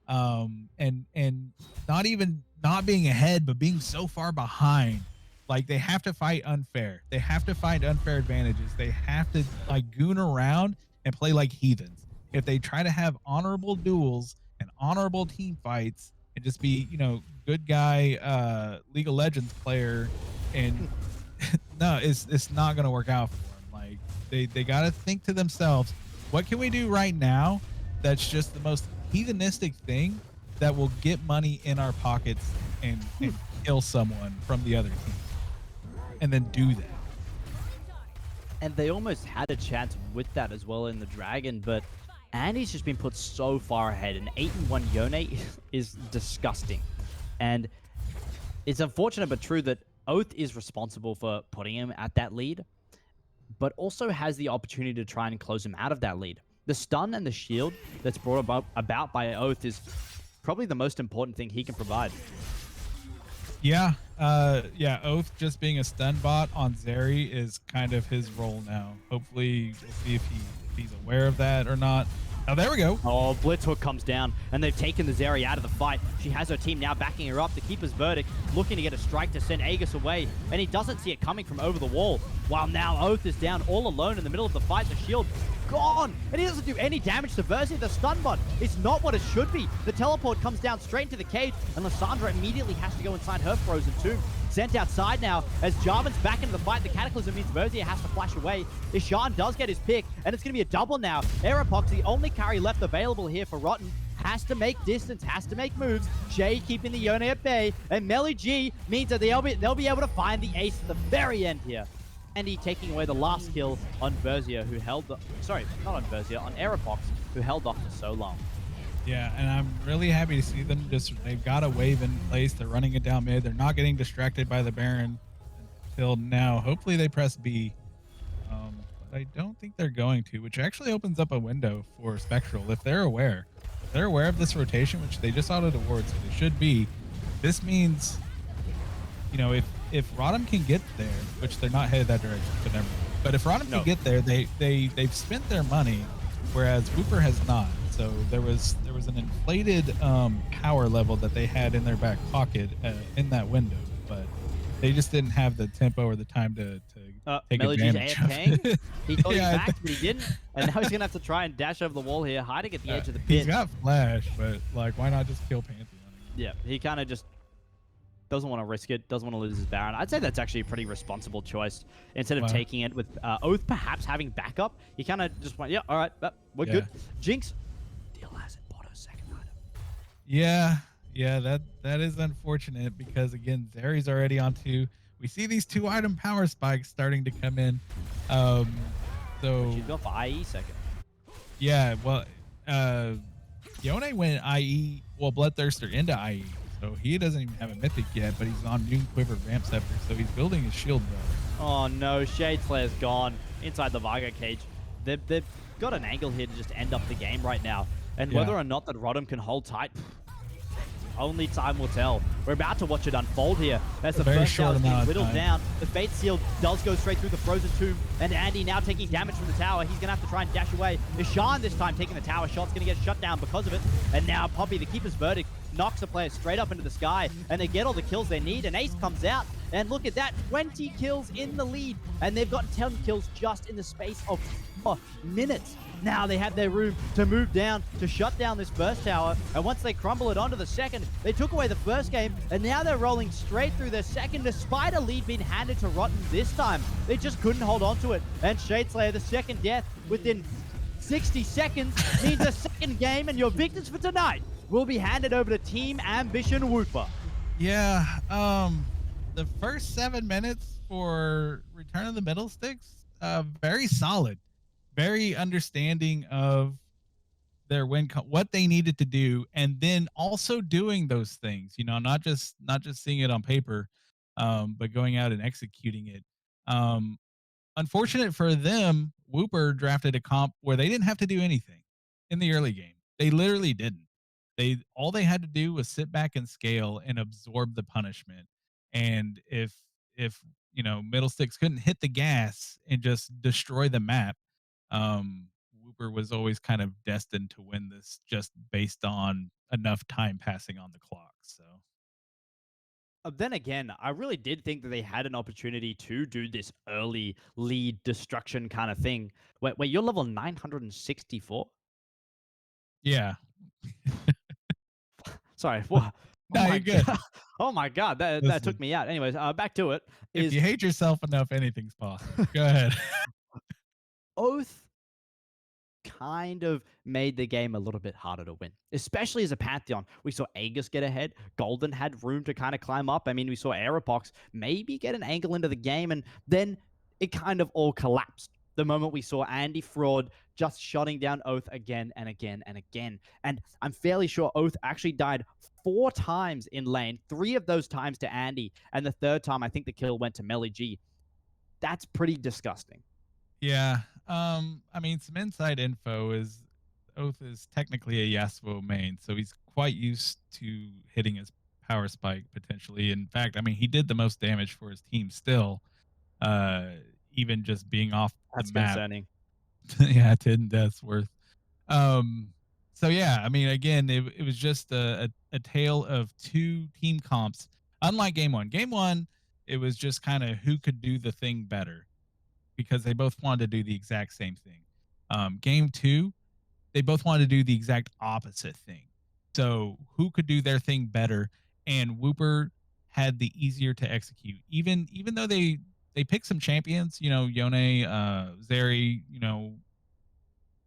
And not even not being ahead, but being so far behind. Like they have to fight unfair. They have to find unfair advantages. They have to like goon around and play like heathens. If they try to have honorable duels and honorable team fights and just be, good guy League of Legends player and no, it's not gonna work out for them. Like they gotta think to themselves, what can we do right now that's just the most heathenistic thing that will get money in our pockets and kill someone from the other team, and then do that. And they almost had a chance with that as well in the Dragon, but Andy's just been put so far ahead. An 8-1 Yone is disgusting. And it's unfortunate but true that Oath is responsible for putting him at that lead, but also has the opportunity to try and close him out of that lead. The stun and the shield that's brought about by Oath is probably the most important thing he can provide. Yeah, Oath just being a stun bot on Zeri is kind of his role now. Hopefully, we'll see if he's aware of that or not. Oh, there we go. Oh, Blitzhook comes down, and they've taken the Zeri out of the fight. She has her team now backing her up. The Keeper's Verdict looking to get a strike to send Aegis away, and he doesn't see it coming from over the wall. While now Oath is down all alone in the middle of the fight. The shield gone, and he doesn't do any damage to Verzi. The stun bot is not what it should be. The teleport comes down straight into the cage, and Lissandra immediately has to go inside her frozen tomb. Sent outside now as Jarvan's back into the fight. The Cataclysm means Verzier has to flash away. Ishan does get his pick, and it's going to be a double now. Aeropox, the only carry left available here for Rotten, has to make distance, has to make moves. Shay keeping the Yone at bay, and Melly G means that they'll be able to find the ace at the very end here. Andy taking away the last kill on Verzier, who held the... Sorry, not on Verzier, on Aeropox, who held off for so long. Yeah, and I'm really happy to see them they've got a wave in place. They're running it down mid. They're not getting distracted by the Baron until now. Hopefully they press B. But I don't think they're going to, which actually opens up a window for Spectral. If they're aware of this rotation, which they just auto awards, so they should be, this means, if ROTM can get there, which they're not headed that direction, but never mind. But if ROTM can get there, they've spent their money, whereas Wooper has not. So there was an inflated power level that they had in their back pocket in that window, but they just didn't have the tempo or the time to take advantage of it. He thought he backed, but he didn't, and now he's gonna have to try and dash over the wall here, hiding at the edge of the pit. He's got flash, but like, why not just kill Pantheon? Yeah, he kind of just doesn't want to risk it, doesn't want to lose his Baron. I'd say that's actually a pretty responsible choice. Instead of taking it with Oath perhaps having backup, he kind of just went, yeah, all right, we're good. Jinx, Deal hasn't bought a second item. Yeah, that is unfortunate because, again, Zeri's already on 2. We see these 2-item power spikes starting to come in. So she's going for IE second. Yeah, well, Yone went IE, Bloodthirster into IE. So he doesn't even have a mythic yet, but he's on Noon Quiver Vamp Scepter, so he's building his shield though. Oh no, Shade Slayer's gone inside the Varga cage. They've got an angle here to just end up the game right now. And whether or not that Rotom can hold tight, only time will tell. We're about to watch it unfold here. As the first tower is being whittled down. The Fate Seal does go straight through the Frozen Tomb. And Andy now taking damage from the tower. He's going to have to try and dash away. Ishan this time taking the tower shot's going to get shut down because of it. And now Poppy, the Keeper's Verdict, knocks the player straight up into the sky. And they get all the kills they need. And Ace comes out. And look at that, 20 kills in the lead. And they've got 10 kills just in the space of minutes. Now they have their room to move down, to shut down this first tower. And once they crumble it onto the second, they took away the first game. And now they're rolling straight through their second, despite a lead being handed to Rotten this time. They just couldn't hold on to it. And Shadeslayer, the second death within 60 seconds, means a second game. And your victors for tonight will be handed over to Team Ambition Wooper. Yeah, the first 7 minutes for Return of the Middle Sticks, very solid. Very understanding of their win, what they needed to do, and then also doing those things. Not just seeing it on paper, but going out and executing it. Unfortunate for them, Wooper drafted a comp where they didn't have to do anything in the early game. They literally didn't. All they had to do was sit back and scale and absorb the punishment. And if middle sticks couldn't hit the gas and just destroy the map. Whooper was always kind of destined to win this just based on enough time passing on the clock. So Then again, I really did think that they had an opportunity to do this early lead destruction kind of thing. Where you're level 964. yeah, Sorry, what? Oh no, my you're good. god! Oh my god! That took Listen, me out. Anyways, back to it. if Is you hate yourself enough, anything's possible. Go ahead. Oath kind of made the game a little bit harder to win, especially as a Pantheon. We saw Aegis get ahead. Golden had room to kind of climb up. I mean, we saw Aeropox maybe get an angle into the game, and then it kind of all collapsed the moment we saw Andy Fraud just shutting down Oath again and again and again. And I'm fairly sure Oath actually died 4 times in lane, 3 of those times to Andy, and the third time I think the kill went to Melly G. That's pretty disgusting. Yeah. I mean, some inside info is Oath is technically a Yasuo main, so he's quite used to hitting his power spike potentially. In fact, I mean, he did the most damage for his team still, uh, even just being off the That's map. concerning. Yeah, 10 deaths worth. Um, so yeah, I mean, again, it was just a tale of two team comps. Unlike game one, it was just kind of who could do the thing better because they both wanted to do the exact same thing. Game two, they both wanted to do the exact opposite thing. So who could do their thing better? And Whooper had the easier to execute. Even though they picked some champions, Yone, Zeri,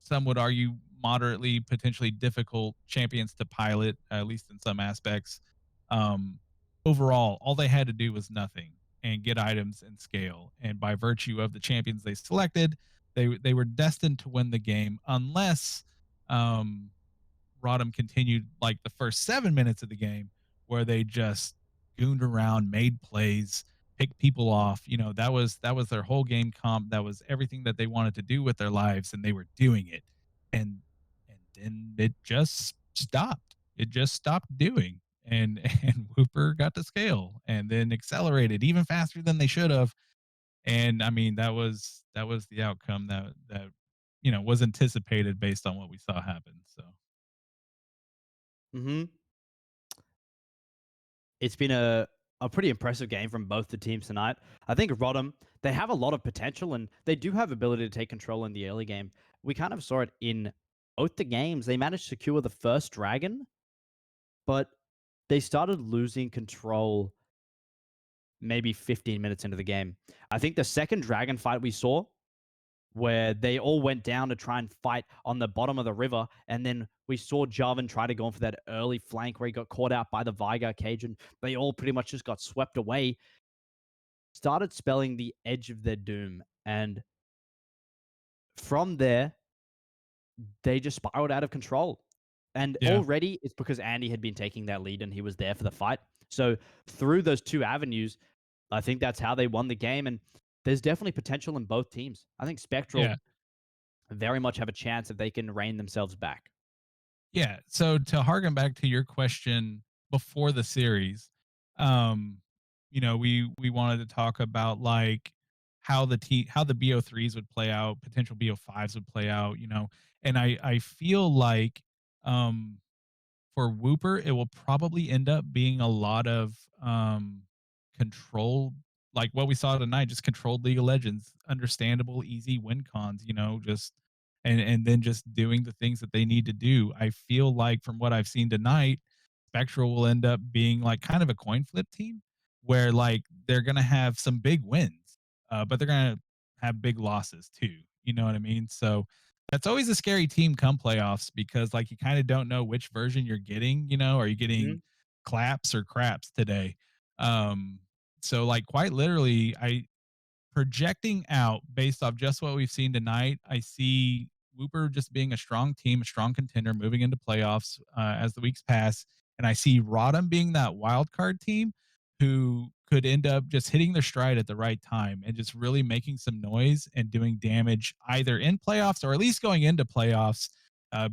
some would argue moderately potentially difficult champions to pilot, at least in some aspects. Um, Overall, all they had to do was nothing and get items and scale. And by virtue of the champions they selected, they were destined to win the game unless um, ROTM continued like the first 7 minutes of the game where they just gooned around, made plays, picked people off. That was their whole game comp. That was everything that they wanted to do with their lives, and they were doing it. And and then it just stopped. It just stopped doing. And and Whooper got to scale and then accelerated even faster than they should have. And I mean that was the outcome that was anticipated based on what we saw happen. So Hmm. It's been a pretty impressive game from both the teams tonight. I think Rodham, they have a lot of potential and they do have ability to take control in the early game. We kind of saw it in both the games. They managed to secure the first dragon, but they started losing control maybe 15 minutes into the game. I think the second dragon fight we saw, where they all went down to try and fight on the bottom of the river. And then we saw Jarvan try to go in for that early flank where he got caught out by the Vigar cage, and they all pretty much just got swept away. Started spelling the edge of their doom. And from there, they just spiraled out of control. And yeah. already it's because Andy had been taking that lead and he was there for the fight. So through those two avenues, I think that's how they won the game. And there's definitely potential in both teams. I think Yeah. Spectral very much have a chance if they can rein themselves back. Yeah. So to harken back to your question before the series, um, we wanted to talk about like how the BO3s would play out, potential BO5s would play out, and I feel like um for Whooper, it will probably end up being a lot of controlled, like what we saw tonight, just controlled League of Legends, understandable, easy win cons, just and then just doing the things that they need to do. I feel like from what I've seen tonight, Spectral will end up being like kind of a coin flip team where like they're gonna have some big wins, but they're gonna have big losses too. You know what I mean? So that's always a scary team come playoffs because like you kind of don't know which version you're getting, are you getting Mhm. claps or craps today? Um so like quite literally I projecting out based off just what we've seen tonight, I see Whooper just being a strong team, a strong contender moving into playoffs as the weeks pass. And I see Rodham being that wild card team who could end up just hitting their stride at the right time and just really making some noise and doing damage either in playoffs or at least going into playoffs,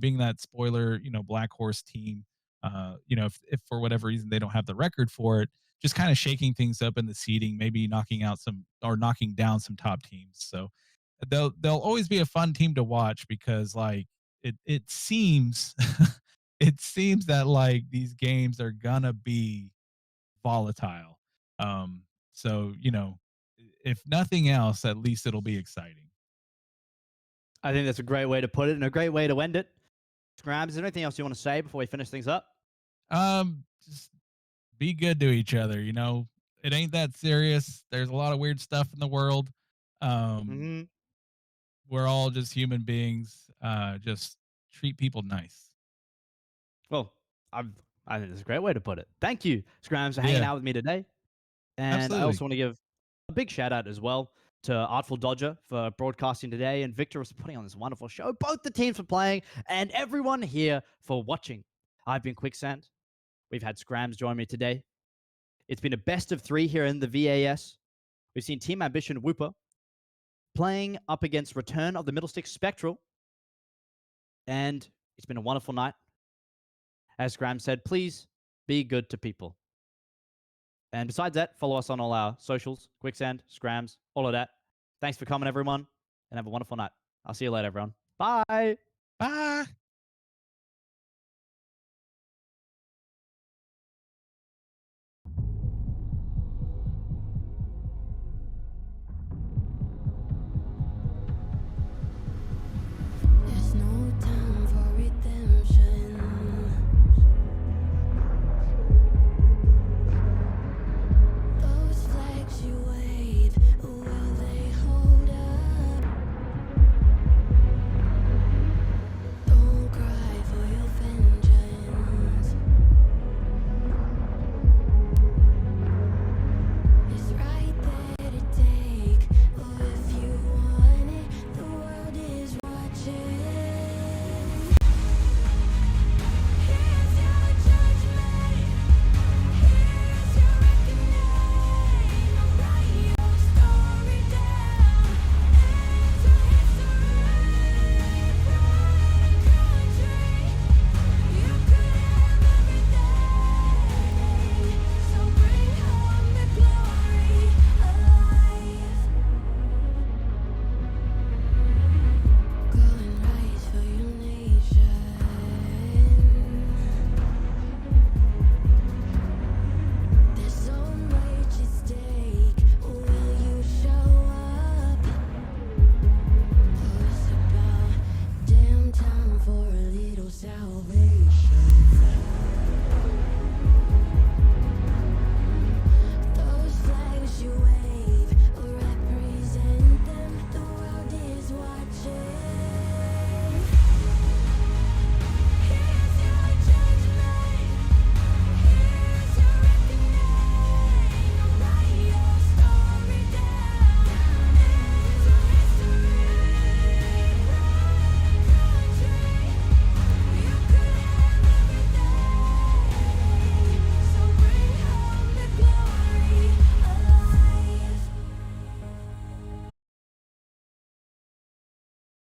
being that spoiler, Black Horse team. If for whatever reason they don't have the record for it, just kind of shaking things up in the seeding, maybe knocking out some or knocking down some top teams. So they'll always be a fun team to watch because like it seems it seems that like these games are gonna be volatile. Um, so if nothing else, at least it'll be exciting. I think that's a great way to put it and a great way to end it. Scrabs, is there anything else you want to say before we finish things up? Just be good to each other. It ain't that serious. There's a lot of weird stuff in the world. Um, Hmm. we're all just human beings. Just treat people nice. Well, I've, I think that's a great way to put it. Thank you, Scrams, for hanging Yeah, out with me today. And I absolutely. also want to give a big shout out as well to Artful Dodger for broadcasting today and Victor for putting on this wonderful show. Both the teams for playing and everyone here for watching. I've been Quicksand. We've had Scrams join me today. It's been a best of three here in the VAS. We've seen Team Ambition Whooper playing up against Return of the Middle Stick Spectral. And it's been a wonderful night. As Scram said, please be good to people. And besides that, follow us on all our socials, Quicksand, Scrams, all of that. Thanks for coming, everyone, and have a wonderful night. I'll see you later, everyone. Bye. Bye.